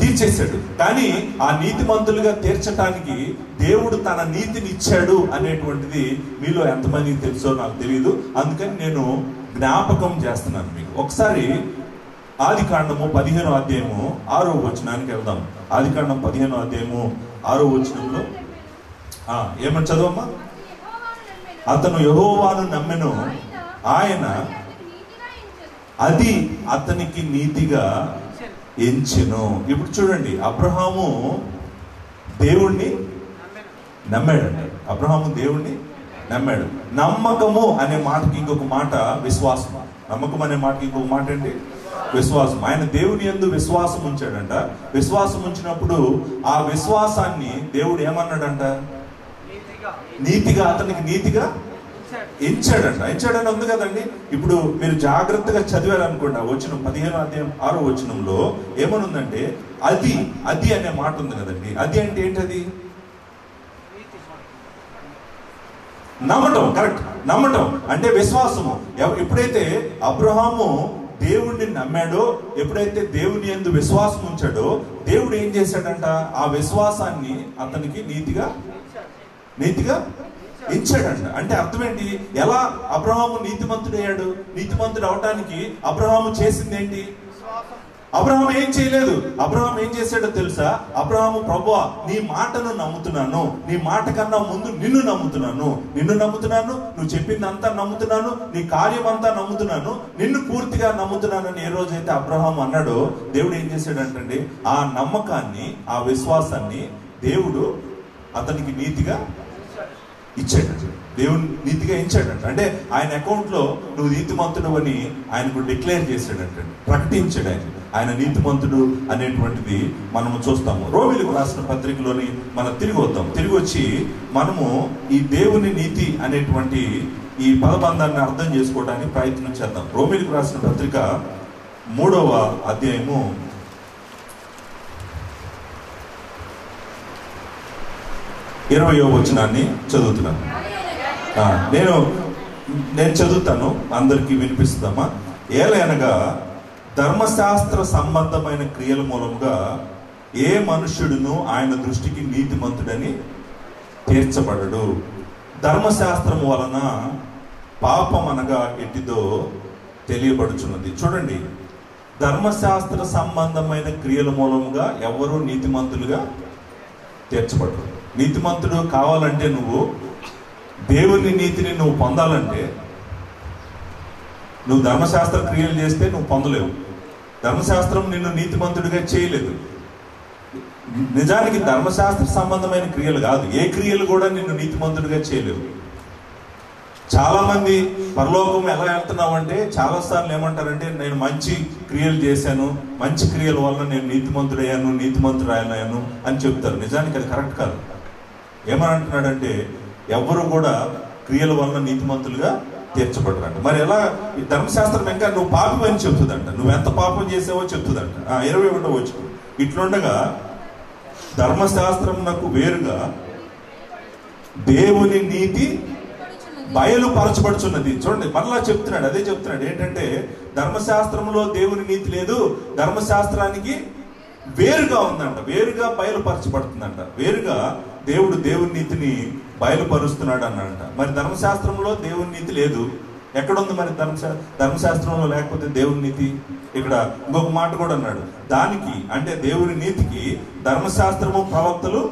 తీర్చేశాడు. కానీ ఆ నీతిమంతులుగా తీర్చడానికి దేవుడు తన నీతిని ఇచ్చాడు అనేటువంటిది మీలో ఎంతమందికి తెలుసో నాకు తెలియదు. అందుకని నేను జ్ఞాపకం చేస్తున్నాను మీకు. ఒకసారి ఆదికాండము 15వ అధ్యాయము 6వ వచనానికి వెళ్దాం. ఆదికాండం 15వ అధ్యాయము 6వ వచనంలో ఏమని చదవమ్మా? అతను యెహోవాను నమ్మెను, ఆయన అది అతనికి నీతిగా ఎంచెను. ఇప్పుడు చూడండి, అబ్రహాము దేవుణ్ణి నమ్మాడండి. అబ్రహాము దేవుణ్ణి నమ్మాడు. నమ్మకము అనే మాటకి ఇంకొక మాట విశ్వాసం. నమ్మకం అనే మాటకి ఇంకొక మాట ఏంటి? విశ్వాసం. ఆయన దేవుని యందు విశ్వాసం ఉంచాడంట. విశ్వాసం ఉంచినప్పుడు ఆ విశ్వాసాన్ని దేవుడు ఏమన్నాడంట? నీతిగా, అతనికి నీతిగా ఎంచాడంట. ఎంచాడని ఉంది కదండి. ఇప్పుడు మీరు జాగ్రత్తగా చదివారనుకోండి, వచ్చిన 15వ అధ్యాయం 6వ వచనంలో ఏమనుందంటే అది అనే మాట ఉంది కదండి. అది అంటే ఏంటది? నమ్మటం. కరెక్ట్, నమ్మటం అంటే విశ్వాసము. ఎప్పుడైతే అబ్రహాము దేవుణ్ణి నమ్మాడో, ఎప్పుడైతే దేవుని యందు విశ్వాసం ఉంచాడో, దేవుడు ఏం చేశాడంట? ఆ విశ్వాసాన్ని అతనికి నీతిగా ఇచ్చాడంట. అంటే అర్థం ఏంటి? ఎలా అబ్రహాము నీతిమంతుడు అయ్యాడు? నీతిమంతుడు అవటానికి అబ్రహాము చేసింది ఏంటి? అబ్రహాం ఏం చేయలేదు. అబ్రహాం ఏం చేశాడో తెలుసా? అబ్రహాము, ప్రభువా నీ మాటను నమ్ముతున్నాను, నీ మాట కన్నా ముందు నిన్ను నమ్ముతున్నాను, నువ్వు చెప్పిందంతా నమ్ముతున్నాను, నీ కార్యం అంతా నమ్ముతున్నాను, నిన్ను పూర్తిగా నమ్ముతున్నానని ఏ రోజైతే అబ్రహాం అన్నాడో, దేవుడు ఏం చేశాడంటే ఆ నమ్మకాన్ని, ఆ విశ్వాసాన్ని దేవుడు అతనికి నీతిగా ఇచ్చాడు. దేవుడు నీతిగా ఇచ్చాడంట. అంటే ఆయన అకౌంట్ లో నువ్వు నీతిమంతుడు అని ఆయనకు డిక్లేర్ చేశాడంట, ప్రకటించాడు. ఆయన నీతిమంతుడు అనేటువంటిది మనము చూస్తాము. రోమీయులకు రాసిన పత్రికలోని మనం తిరిగి వద్దాం. తిరిగి వచ్చి మనము ఈ దేవుని నీతి అనేటువంటి ఈ పదబంధాన్ని అర్థం చేసుకోవడానికి ప్రయత్నం చేద్దాం. రోమీయులకు రాసిన పత్రిక 3వ అధ్యాయము 20వ వచనాన్ని చదువుతున్నాను. నేను చదువుతాను, అందరికీ వినిపిస్తామా? ఏలయనగా ధర్మశాస్త్ర సంబంధమైన క్రియల మూలముగా ఏ మనుష్యుడును ఆయన దృష్టికి నీతిమంతుడని తీర్చబడడు. ధర్మశాస్త్రము వలన పాపం అనగా ఎట్టిదో తెలియబడుచున్నది. చూడండి, ధర్మశాస్త్ర సంబంధమైన క్రియల మూలముగా ఎవరు నీతిమంతులుగా తీర్చబడరు. నీతిమంతుడు కావాలంటే, నువ్వు దేవుని నీతిని నువ్వు పొందాలంటే, నువ్వు ధర్మశాస్త్ర క్రియలు చేస్తే నువ్వు పొందలేవు. ధర్మశాస్త్రం నిన్ను నీతిమంతుడిగా చేయలేదు. నిజానికి ధర్మశాస్త్ర సంబంధమైన క్రియలు కాదు, ఏ క్రియలు కూడా నిన్ను నీతిమంతుడిగా చేయలేవు. చాలా మంది పరలోకం ఎలా వెళ్తున్నామంటే, చాలాసార్లు ఏమంటారంటే, నేను మంచి క్రియలు చేశాను, మంచి క్రియల వల్ల నేను నీతిమంతుడయ్యాను అని చెప్తారు. నిజానికి అది కరెక్ట్ కాదు. ఏమని అంటున్నాడంటే, ఎవరు కూడా క్రియల వల్ల నీతిమంతులుగా తీర్చబడరంట. మరి ఎలా? ఈ ధర్మశాస్త్రం ఇంకా నువ్వు పాపం అని చెప్తుందంట, నువ్వు ఎంత పాపం చేసావో చెప్తుందంట. 21వ వచనం, ఇట్లుండగా ధర్మశాస్త్రం నాకు వేరుగా దేవుని నీతి బయలుపరచబడుచున్నది. చూడండి, మరలా చెప్తున్నాడు, అదే చెప్తున్నాడు. ఏంటంటే, ధర్మశాస్త్రంలో దేవుని నీతి లేదు, ధర్మశాస్త్రానికి వేరుగా ఉందంట, వేరుగా బయలుపరచబడుతుందంట. వేరుగా దేవుని నీతిని బయలుపరుస్తున్నాడు అన్నాడంట. మరి ధర్మశాస్త్రంలో దేవుని నీతి లేదు, ఎక్కడుంది మరి ధర్మశాస్త్రంలో లేకపోతే దేవుని నీతి? ఇక్కడ ఇంకొక మాట కూడా అన్నాడు, దానికి అంటే దేవుని నీతికి ధర్మశాస్త్రము ప్రవక్తలు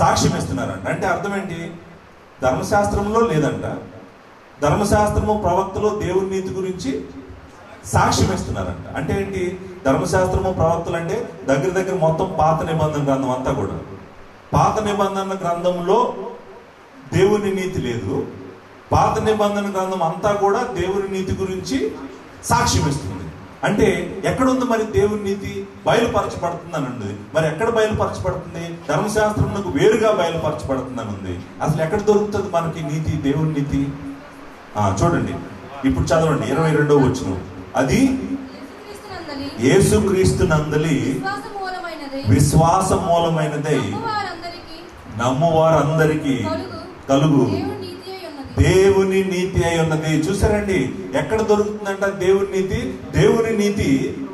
సాక్ష్యం ఇస్తున్నారంట. అంటే అర్థం ఏంటి? ధర్మశాస్త్రంలో లేదంట, ధర్మశాస్త్రము ప్రవక్తలు దేవుని నీతి గురించి సాక్ష్యం ఇస్తున్నారంట. అంటే ఏంటి? ధర్మశాస్త్రము ప్రవక్తలు అంటే దగ్గర మొత్తం పాత నిబంధన గ్రంథం అంతా కూడా. పాత నిబంధన గ్రంథంలో దేవుని నీతి లేదు, పాత నిబంధన గ్రంథం అంతా కూడా దేవుని నీతి గురించి సాక్ష్యం ఇస్తుంది. అంటే ఎక్కడుంది మరి దేవుని నీతి? బయలుపరచబడుతుంది అని ఉంది. మరి ఎక్కడ బయలుపరచబడుతుంది? ధర్మశాస్త్రంకు వేరుగా బయలుపరచబడుతుంది అని ఉంది. అసలు ఎక్కడ దొరుకుతుంది మనకి నీతి, దేవుని నీతి? చూడండి, ఇప్పుడు చదవండి 22వ వచనం. అది యేసుక్రీస్తునందలి విశ్వాస మూలమైనదై నమ్మువారందరికీ కలుగు దేవుని నీతి అయి ఉన్నది. చూసారండి, ఎక్కడ దొరుకుతుందంట దేవుని నీతి? దేవుని నీతి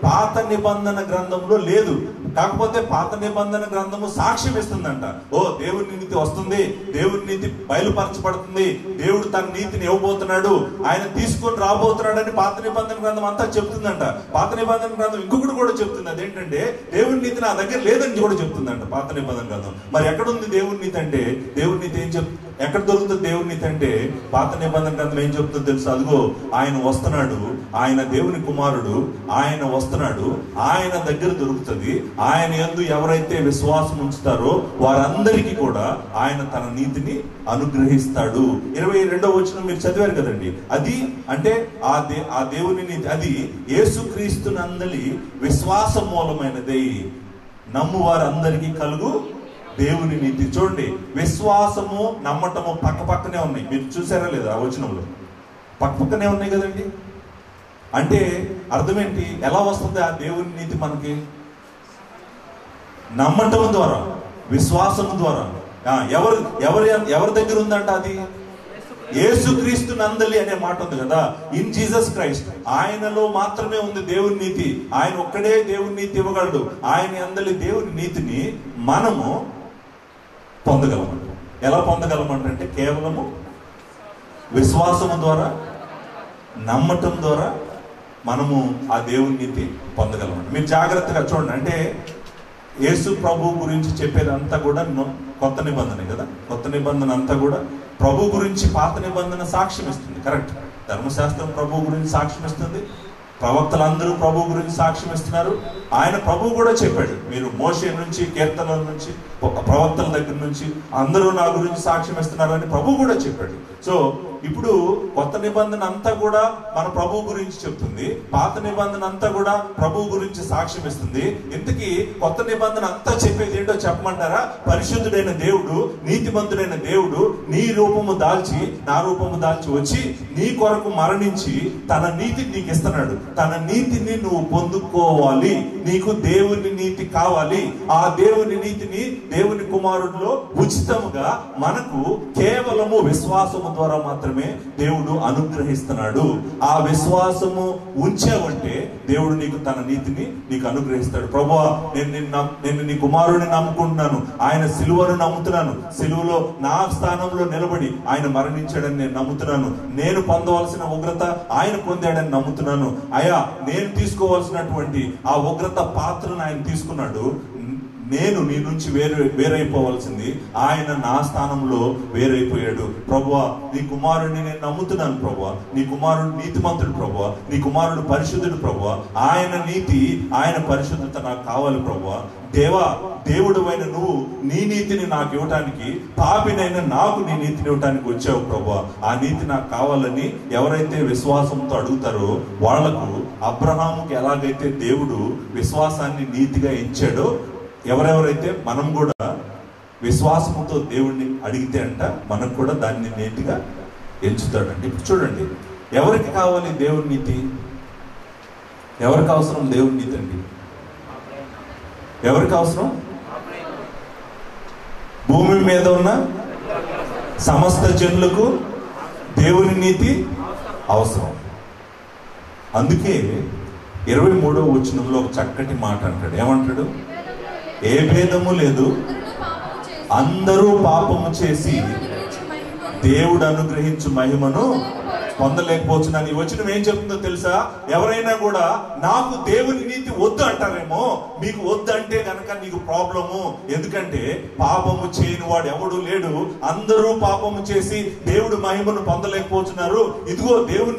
పాత నిబంధన గ్రంథంలో లేదు, కాకపోతే పాత నిబంధన గ్రంథము సాక్ష్యం ఇస్తుందంట. దేవుని నీతి వస్తుంది, దేవుని నీతి బయలుపరచబడుతుంది, దేవుడు తన నీతిని ఇవ్వబోతున్నాడు, ఆయన తీసుకొని రాబోతున్నాడు అని పాత నిబంధన గ్రంథం అంతా చెప్తుందంట. పాత నిబంధన గ్రంథం ఇంకొకటి కూడా చెప్తుంది, అదేంటంటే దేవుని నీతి నా దగ్గర లేదని కూడా చెప్తుందంట పాత నిబంధన గ్రంథం. మరి ఎక్కడుంది దేవుని నీతి అంటే? దేవుని నీతి ఏం ఎక్కడ దొరుకుతుంది దేవుని నీతి అంటే? పాత నిబంధన గ్రంథం ఏం చెప్తుందో తెలుసు? అదిగో ఆయన వస్తున్నాడు, ఆయన దేవుని కుమారుడు, ఆయన వస్తున్నాడు, ఆయన దగ్గర దొరుకుతుంది. ఆయన యందు ఎవరైతే విశ్వాసం ఉంచుతారో వారందరికీ కూడా ఆయన తన నీతిని అనుగ్రహిస్తాడు. 22వ వచనం మీరు చదివారు కదండి. అది అంటే ఆ దేవుని నీతి, అది యేసుక్రీస్తునందలి విశ్వాస మూలమైనది, నమ్ము వారందరికీ కలుగు దేవుని నీతి. చూడండి, విశ్వాసము నమ్మటము పక్కనే ఉన్నాయి. మీరు చూసారా లేదా? ఆ వచనంలో పక్కనే ఉన్నాయి కదండి. అంటే అర్థం ఏంటి? ఎలా వస్తుంది ఆ దేవుని నీతి మనకి? నమ్మటం ద్వారా, విశ్వాసము ద్వారా. ఎవరి దగ్గర ఉందంట? అది యేసుక్రీస్తు నందలి అనే మాట ఉంది కదా, ఇన్ జీసస్ క్రైస్ట్. ఆయనలో మాత్రమే ఉంది దేవుని నీతి. ఆయన ఒక్కడే దేవుని నీతి ఇవ్వగలడు. ఆయన అందలి దేవుని నీతిని మనము పొందగలమంట. ఎలా పొందగలమంటే కేవలము విశ్వాసము ద్వారా, నమ్మటం ద్వారా, మనము ఆ దేవుని నీతి పొందగలం. మీరు జాగ్రత్తగా చూడండి. అంటే యేసు ప్రభు గురించి చెప్పేదంతా కూడా కొత్త నిబంధన కదా. కొత్త నిబంధన అంతా కూడా ప్రభు గురించి పాత నిబంధన సాక్ష్యం ఇస్తుంది. కరెక్ట్. ధర్మశాస్త్రం ప్రభు గురించి సాక్ష్యం ఇస్తుంది, ప్రవక్తలందరూ ప్రభు గురించి సాక్ష్యం ఇస్తున్నారు. ఆయన ప్రభు కూడా చెప్పాడు, మీరు మోషే నుంచి, కీర్తనల నుంచి, ప్రవక్తల దగ్గర నుంచి అందరూ నా గురించి సాక్ష్యం ఇస్తున్నారు అని ప్రభు కూడా చెప్పాడు. సో ఇప్పుడు కొత్త నిబంధన అంతా కూడా మన ప్రభు గురించి చెప్తుంది, పాత నిబంధన అంతా కూడా ప్రభు గురించి సాక్ష్యం ఇస్తుంది. ఇంతకీ కొత్త నిబంధన అంతా చెప్పేది ఏంటో చెప్పమంటారా? పరిశుద్ధుడైన దేవుడు, నీతిమంతుడైన దేవుడు నీ రూపము దాల్చి, నా రూపము దాల్చి వచ్చి నీ కొరకు మరణించి తన నీతిని నీకు ఇస్తున్నాడు. తన నీతిని నువ్వు పొందుకోవాలి. నీకు దేవుని నీతి కావాలి. ఆ దేవుని నీతిని దేవుని కుమారుడిలో ఉచితముగా మనకు కేవలము విశ్వాసము ద్వారా మాత్రమే దేవుడు అనుగ్రహిస్తున్నాడు. ఆ విశ్వాసము ఉంచావంటే దేవుడు నీకు తన నీతిని నీకు అనుగ్రహిస్తాడు. ప్రభువా, నేను నీ కుమారుడిని నమ్ముకుంటున్నాను, ఆయన సిలువను నమ్ముతున్నాను, సిలువలో నా స్థానంలో నిలబడి ఆయన మరణించాడని నేను నమ్ముతున్నాను, నేను పొందవలసిన ఉగ్రత ఆయన పొందాడని నమ్ముతున్నాను. అయ్యా, నేను తీసుకోవాల్సినటువంటి ఆ ఉగ్రత పాత్రను ఆయన తీసుకున్నాడు, నేను నీ నుంచి వేరైపోవాల్సింది ఆయన నా స్థానంలో వేరైపోయాడు. ప్రభువా, నీ కుమారుడిని నేను నమ్ముతున్నాను ప్రభువా, నీ కుమారుడు నీతిమంతుడు ప్రభువా, నీ కుమారుడు పరిశుద్ధుడు ప్రభువా, ఆయన నీతి, ఆయన పరిశుద్ధత నాకు కావాలి ప్రభువా. దేవా, దేవుడు అయిన నువ్వు నీ నీతిని నాకు ఇవ్వటానికి, పాపినైనా నాకు నీ నీతిని ఇవ్వటానికి వచ్చావు ప్రభువా. ఆ నీతి నాకు కావాలని ఎవరైతే విశ్వాసంతో అడుగుతారో వాళ్లకు, అబ్రహాముకి ఎలాగైతే దేవుడు విశ్వాసాన్ని నీతిగా ఇచ్చాడో, ఎవరెవరైతే మనం కూడా విశ్వాసంతో దేవుణ్ణి అడిగితే అంట మనకు కూడా దాన్ని నీతిగా ఎంచుతాడండి. ఇప్పుడు చూడండి, ఎవరికి కావాలి దేవుని నీతి? ఎవరికి అవసరం దేవుని నీతి అండి? ఎవరికి అవసరం? భూమి మీద ఉన్న సమస్త జనులకు దేవుని నీతి అవసరం. అందుకే 23వ వచనంలో ఒక చక్కటి మాట అంటాడు. ఏమంటాడు? ఏ భేదము లేదు, అందరూ పాపము చేసి దేవుడు అనుగ్రహించు మహిమను పొందలేకపోతున్నాను. ఈ వచనం ఏం చెప్తుందో తెలుసా? ఎవరైనా కూడా నాకు దేవుని నీతి వద్దు అంటారేమో. మీకు వద్దు అంటే కనుక నీకు ప్రాబ్లము. ఎందుకంటే పాపము చేయని వాడు ఎవడు లేడు, అందరూ పాపము చేసి దేవుడు మహిమను పొందలేకపోతున్నారు. ఇదిగో దేవుని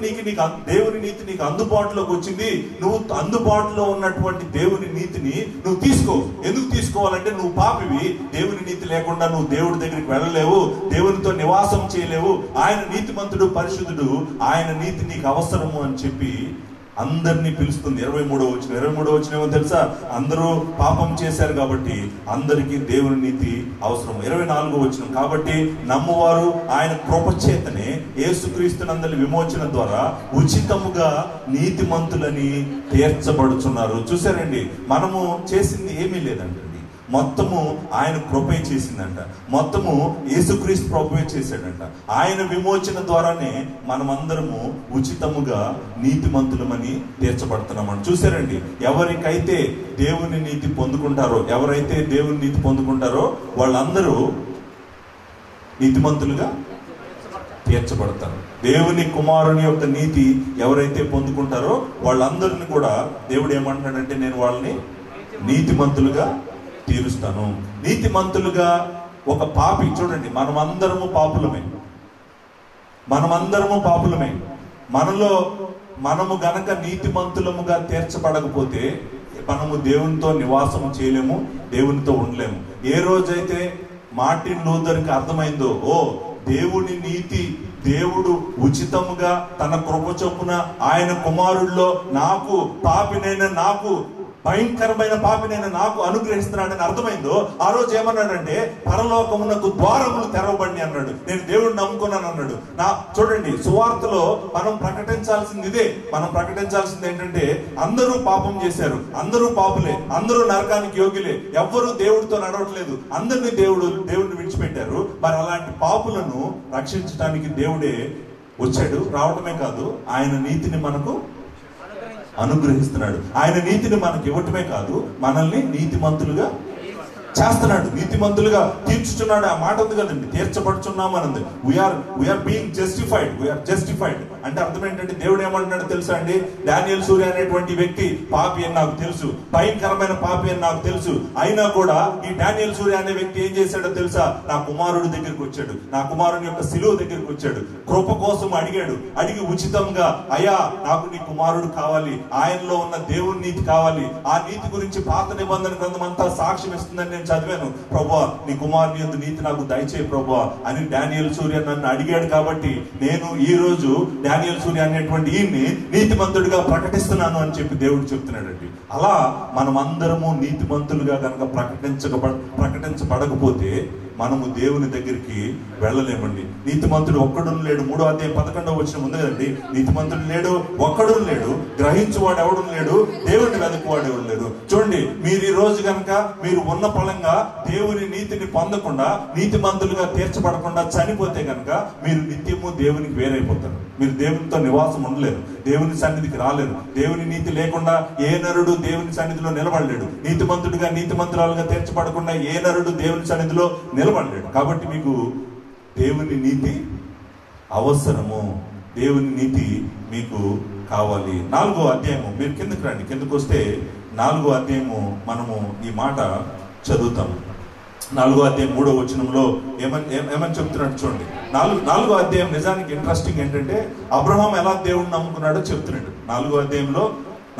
నీతి నీకు అందుబాటులోకి వచ్చింది. నువ్వు అందుబాటులో ఉన్నటువంటి దేవుని నీతిని నువ్వు తీసుకో. ఎందుకు తీసుకోవాలంటే నువ్వు పాపివి, దేవుని నీతి లేకుండా నువ్వు దేవుడి దగ్గరికి వెళ్ళలేవు, దేవునితో నివాసం చేయలేవు. ఆయన నీతిమంతుడు, పరిశుద్ధుడు, ఆయన నీతి నీకు అవసరము అని చెప్పి అందరినీ పిలుస్తుంది. 23వ వచనం ఏమో తెలుసా? అందరూ పాపం చేశారు కాబట్టి అందరికీ దేవుని నీతి అవసరం. 24వ వచనం, కాబట్టి నమ్మువారు ఆయన కృపచేతనే యేసుక్రీస్తునందలి విమోచన ద్వారా ఉచితముగా నీతిమంతులని తీర్చబడుచున్నారు. చూసారండి, మనము చేసింది ఏమీ లేదండి, మొత్తము ఆయన కృపే చేసిందంట. మొత్తము యేసుక్రీస్తు ప్రభువే చేశాడంట. ఆయన విమోచన ద్వారానే మనమందరము ఉచితముగా నీతిమంతులమని తీర్చబడుతున్నామని. చూసారండి, ఎవరికైతే దేవుని నీతి పొందుకుంటారో, ఎవరైతే దేవుని నీతి పొందుకుంటారో వాళ్ళందరూ నీతిమంతులుగా తీర్చబడతారు. దేవుని కుమారుని యొక్క నీతి ఎవరైతే పొందుకుంటారో వాళ్ళందరినీ కూడా దేవుడు ఏమంటున్నాడంటే, నేను వాళ్ళని నీతిమంతులుగా తీరుస్తాను. నీతిమంతులుగా ఒక పాపి, చూడండి, మనమందరము పాపులమే. మనము గనక నీతిమంతులముగా తీర్చబడకపోతే మనము దేవునితో నివాసం చేయలేము, దేవునితో ఉండలేము. ఏ రోజైతే మార్టిన్ లూథర్కి అర్థమైందో, ఓ దేవుని నీతి, దేవుడు ఉచితముగా తన కృప చొప్పున ఆయన కుమారుల్లో నాకు, పాపినైన నాకు, భయంకరమైన పాపినైన నాకు అనుగ్రహిస్తున్నాడని అర్థమైందో, ఆ రోజు ఏమన్నాడంటే, పరలోకమునకు ద్వారములు తెరవబడి అన్నాడు. నేను దేవుడిని నమ్ముకున్నాను అన్నాడు. చూడండి, సువార్తలో మనం ప్రకటించాల్సింది ఇదే. మనం ప్రకటించాల్సింది ఏంటంటే, అందరూ పాపం చేశారు, అందరూ పాపులే, అందరూ నరకానికి యోగ్యులే, ఎవ్వరూ దేవుడితో నడవట్లేదు, అందరినీ దేవుడిని విడిచిపెట్టారు. మరి అలాంటి పాపులను రక్షించడానికి దేవుడే వచ్చాడు. రావటమే కాదు, ఆయన నీతిని మనకు అనుగ్రహిస్తున్నాడు. ఆయన నీతిని మనకి ఇవ్వటమే కాదు, మనల్ని నీతిమంతులుగా చేస్తున్నాడు, నీతిమంతులుగా తీర్చుచున్నాడు. ఆ మాట ఉంది కదండి, తీర్చబడుచున్నాం అన్నది. వీఆర్ బీయింగ్ జస్టిఫైడ్ అంటే అర్థం ఏంటంటే దేవుడు ఏమంటున్నాడు తెలుసా అండి? డానియల్ సూర్య అనేటువంటి వ్యక్తి పాపి అని నాకు తెలుసు, భయంకరమైన పాపి అని నాకు తెలుసు. అయినా కూడా ఈ డానియల్ సూర్య అనే వ్యక్తి ఏం చేశాడో తెలుసా? నా కుమారుడి దగ్గరికి వచ్చాడు, నా కుమారుని యొక్క శిలువ దగ్గరికి వచ్చాడు, కృప కోసం అడిగి ఉచితంగా, అయ్యా నాకు నీ కుమారుడు కావాలి, ఆయనలో ఉన్న దేవుని నీతి కావాలి, ఆ నీతి గురించి పాత నిబంధన గ్రంథం అంతా సాక్ష్యం ఇస్తుందని నేను చదివాను, ప్రభువా నీ కుమారుని యందు నీతి నాకు దయచేయి ప్రభువా అని డానియల్ సూర్య నన్ను అడిగాడు. కాబట్టి నేను ఈ రోజు డానియల్ సూర్య అనేటువంటి ఈయన్ని నీతిమంతుడిగా ప్రకటిస్తున్నాను అని చెప్పి దేవుడు చెప్తున్నాడండి. అలా మనమందరము నీతిమంతులుగా కనుక ప్రకటించబడకపోతే మనము దేవుని దగ్గరికి వెళ్ళలేమండి. నీతిమంతుడు ఒక్కడు లేడు, 3వ అధ్యాయం 11వ వచనం ఉంది కదండి. నీతిమంతుడు లేడు, ఒక్కడు లేడు, గ్రహించువాడు ఎవడు లేడు, దేవుడిని వెతుకువాడు ఎవడు లేడు. చూడండి, మీరు ఈ రోజు కనుక మీరు ఉన్న ఫలంగా దేవుని నీతిని పొందకుండా, నీతిమంతులుగా తీర్చబడకుండా చనిపోతే కనుక మీరు నిత్యము దేవునికి వేరైపోతారు. మీరు దేవునితో నివాసం ఉండలేరు, దేవుని సన్నిధికి రాలేరు. దేవుని నీతి లేకుండా ఏ నరుడు దేవుని సన్నిధిలో నిలబడలేడు. నీతిమంతుడిగా నీతిమంతురాలుగా తీర్చబడకుండా ఏ నరుడు దేవుని సన్నిధిలో నిలబడలేడు. కాబట్టి మీకు దేవుని నీతి అవసరము, దేవుని నీతి మీకు కావాలి. 4వ అధ్యాయము, మీరు కిందకి రండి, కిందకు వస్తే 4వ అధ్యాయము మనము ఈ మాట చదువుతాము. 4వ అధ్యాయం 3వ వచనంలో ఏమని చెప్తున్నాడు చూడండి. 4వ అధ్యాయం నిజానికి ఇంట్రెస్టింగ్ ఏంటంటే అబ్రహాం ఎలా దేవుడిని నమ్ముకున్నాడో చెప్తున్నాడు. 4వ అధ్యాయంలో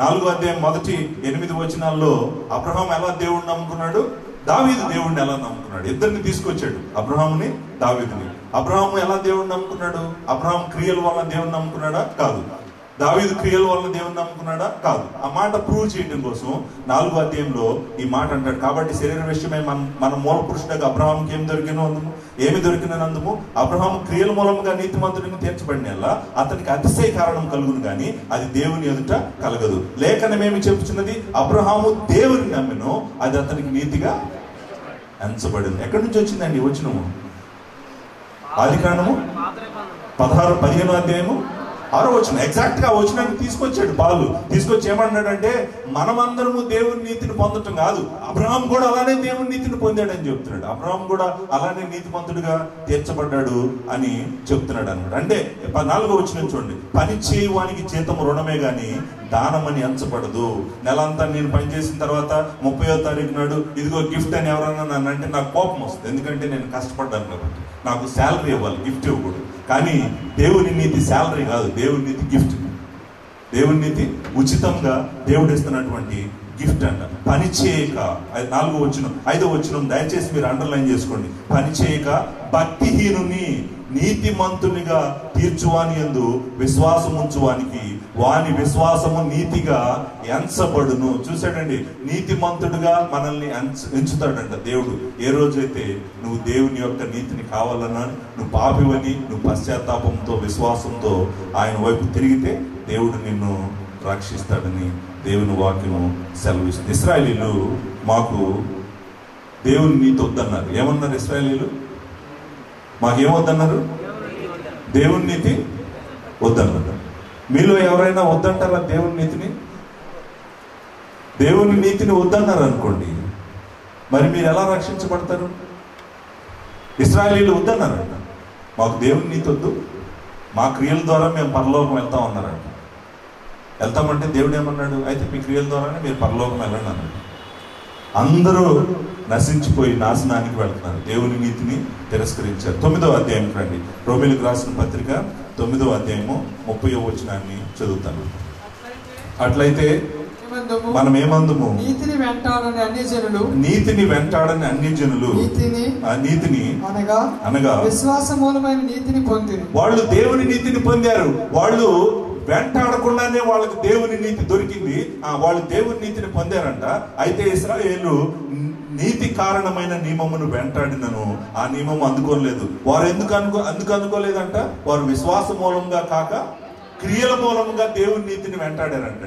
4వ అధ్యాయం మొదటి 8 వచనాల్లో అబ్రహాం ఎలా దేవుడిని నమ్ముకున్నాడు, దావీదు దేవుడిని ఎలా నమ్ముకున్నాడు. ఇద్దరిని తీసుకొచ్చాడు, అబ్రహాముని దావీదుని. అబ్రహాము ఎలా దేవుడిని నమ్ముకున్నాడు? అబ్రహాం క్రియల వల్ల దేవుడిని నమ్ముకున్నాడా? కాదు. దావీదు క్రియల వల్ల దేవుని నమ్ముకున్నాడా? కాదు. ఆ మాట ప్రూవ్ చేయడం కోసం 4వ అధ్యాయంలో ఈ మాట అంటాడు. కాబట్టి శరీర విషయమై మన మూల పురుషుడిగా అబ్రహాంకి ఏమి దొరికినందుము అబ్రహాము క్రియల మూలముగా నీతిమంతుడిని తీర్చబడిన అతనికి అతిశయ కారణం కలుగును గాని అది దేవుని ఎదుట కలగదు. లేఖనమేమి చెప్పుచున్నది? అబ్రహాము దేవుని నమ్మెను, అది అతనికి నీతిగా ఎంచబడింది. ఎక్కడి నుంచి వచ్చిందండి వచనము? ఆదికాండము 15వ అధ్యాయము 6వ వచనం. ఎగ్జాక్ట్ గా వచనాన్ని తీసుకొచ్చాడు. పాలు తీసుకొచ్చి ఏమన్నాడంటే మనమందరము దేవుని నీతిని పొందటం కాదు, అబ్రహాం కూడా అలానే దేవుని నీతిని పొందాడని చెప్తున్నాడు. అబ్రహాం కూడా అలానే నీతిమంతుడిగా తీర్చబడ్డాడు అని చెప్తున్నాడు అన్నమాట. అంటే 4వ వచనం చూడండి, పని చేయవానికి జీతం రుణమే గాని దానమని ఎంచబడదు. నెలంతా నేను పనిచేసిన తర్వాత 30వ తారీఖు నాడు ఇదిగో గిఫ్ట్ అని ఎవరన్నా నన్ను అంటే నాకు కోపం వస్తుంది. ఎందుకంటే నేను కష్టపడ్డాను కాబట్టి నాకు శాలరీ ఇవ్వాలి, గిఫ్ట్ ఇవ్వకూడదు. కానీ దేవుని నీతి శాలరీ కాదు, దేవుని నీతి గిఫ్ట్. దేవుని నీతి ఉచితంగా దేవుడు ఇస్తున్నటువంటి గిఫ్ట్ అంట. పని చేయక, 4వ వచనం 5వ వచనం దయచేసి మీరు అండర్లైన్ చేసుకోండి. పని చేయక భక్తిహీనుని నీతిమంతునిగా తీర్చువాని యందు విశ్వాసం ఉంచువానికి వాని విశ్వాసము నీతిగా ఎంచబడును. చూసాడండి, నీతిమంతుడుగా మనల్ని ఎంచుతాడంట దేవుడు. ఏ రోజైతే నువ్వు దేవుని యొక్క నీతిని కావాలన్నా, నువ్వు పాపివని నువ్వు పశ్చాత్తాపంతో విశ్వాసంతో ఆయన వైపు తిరిగితే దేవుడు నిన్ను రక్షిస్తాడని దేవుని వాక్యము సెలవిస్తుంది. ఇశ్రాయేలీలు మాకు దేవుని నీతి వద్దన్నారు. ఏమన్నారు ఇశ్రాయేలీలు? మాకేమొద్దన్నారు? దేవుని నీతి వద్దన్నారు. మీలో ఎవరైనా వద్దంటారా దేవుని నీతిని? దేవుని నీతిని వద్దన్నారు అనుకోండి, మరి మీరు ఎలా రక్షించబడతారు? ఇశ్రాయేలీలు వద్దన్నారంట, మాకు దేవుని నీతి వద్దు, మా క్రియల ద్వారా మేము పరలోకం వెళ్తాం అన్నారంట. వెళ్తామంటే దేవుడు ఏమన్నాడు? అయితే మీ క్రియల ద్వారానే మీరు పరలోకం వెళ్ళండి అన్నాడు. అందరూ నశించిపోయి నాశనానికి వెళ్తున్నారు, దేవుని నీతిని తిరస్కరించారు. 9వ అధ్యాయం రండి, రోమీయులకు రాసిన పత్రిక 9వ అధ్యాయము 30వ వచనాన్ని చదువుతాను. అట్లయితే మనం ఏమందుము? నీతిని వెంటాడని అన్ని జనులు నీతిని అనగా విశ్వాస మూలమైన నీతిని పొందిరి. వాళ్ళు దేవుని నీతిని పొందారు. వాళ్ళు వెంటాడకుండానే వాళ్ళకి దేవుని నీతి దొరికింది. వాళ్ళు దేవుని నీతిని పొందారంట. అయితే ఇశ్రాయేలు నీతి కారణమైన నియమమును వెంటాడినను ఆ నియమం అందుకోలేదు. వారు ఎందుకు అందుకోలేదంట? వారు విశ్వాస మూలంగా కాక క్రియల మూలంగా దేవుని నీతిని వెంటాడారంట.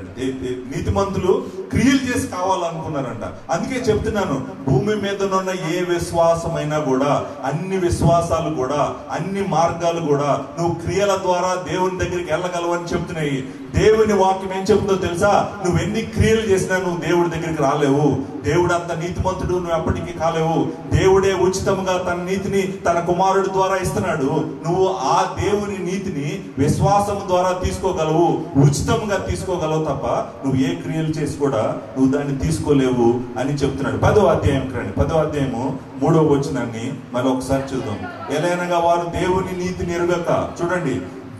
నీతిమంతులు క్రియలు చేసి కావాలనుకున్నారంట. అందుకే చెప్తున్నాను, భూమి మీద ఉన్న ఏ విశ్వాసమైనా కూడా, అన్ని విశ్వాసాలు కూడా, అన్ని మార్గాలు కూడా నువ్వు క్రియల ద్వారా దేవుని దగ్గరికి వెళ్ళగలవని చెప్తున్నాయి. దేవుని వాక్యం ఏం చెప్తుందో తెలుసా? నువ్వు ఎన్ని క్రియలు చేసినా నువ్వు దేవుడి దగ్గరికి రాలేవు. దేవుడు అంత నీతిమంతుడు నువ్వు ఎప్పటికీ కాలేవు. దేవుడే ఉచితంగా తన నీతిని తన కుమారుడు ద్వారా ఇస్తున్నాడు. నువ్వు ఆ దేవుని నీతిని విశ్వాసం ద్వారా తీసుకోగలవు, ఉచితంగా తీసుకోగలవు తప్ప నువ్వు ఏ క్రియలు చేసి కూడా నువ్వు దాన్ని తీసుకోలేవు అని చెప్తున్నాడు. 10వ అధ్యాయం రండి. 10వ అధ్యాయము 3వ వచనాన్ని మళ్ళీ ఒకసారి చూద్దాం. ఎలాగనగా వారు దేవుని నీతిని ఎరుగక, చూడండి,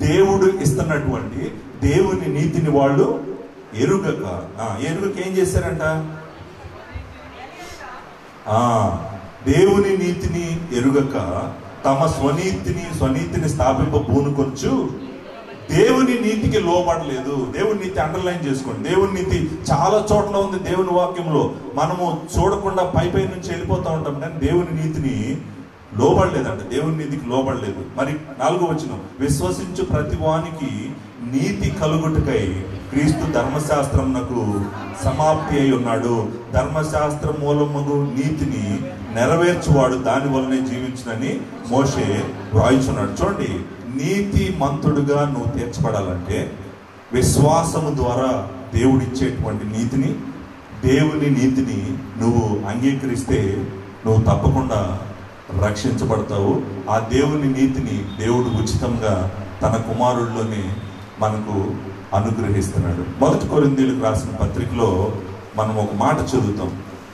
దేవుడు ఇస్తున్నటువంటి దేవుని నీతిని వాళ్ళు ఎరుగక ఏం చేశారంట? దేవుని నీతిని ఎరుగక తమ స్వనీతిని స్థాపింప పూనుకొచ్చు దేవుని నీతికి లోబడలేదు. దేవుని నీతి అండర్లైన్ చేసుకోండి. దేవుని నీతి చాలా చోట్ల ఉంది దేవుని వాక్యంలో. మనము చూడకుండా పై నుంచి వెళ్ళిపోతూ ఉంటాం, కానీ దేవుని నీతిని లోబడలేదంట. దేవుని నీతికి లోబడలేదు. మరి 4వ వచనం, విశ్వసించు ప్రతి వానికి నీతి కలుగుటకై క్రీస్తు ధర్మశాస్త్రమునకు సమాప్తి అయి ఉన్నాడు. ధర్మశాస్త్ర మూలముగు నీతిని నెరవేర్చువాడు దాని వల్లనే జీవించునని మోషే వ్రాయించున్నాడు. చూడండి, నీతి మంతుడుగా నువ్వు తీర్చబడాలంటే విశ్వాసము ద్వారా దేవుడిచ్చేటువంటి నీతిని, దేవుని నీతిని నువ్వు అంగీకరిస్తే నువ్వు తప్పకుండా రక్షించబడతావు. ఆ దేవుని నీతిని దేవుడు ఉచితంగా తన కుమారుల్లోనే మనకు అనుగ్రహిస్తున్నాడు. 1 కొరింథీయులకు రాసిన పత్రికలో మనం ఒక మాట చదువుతాం,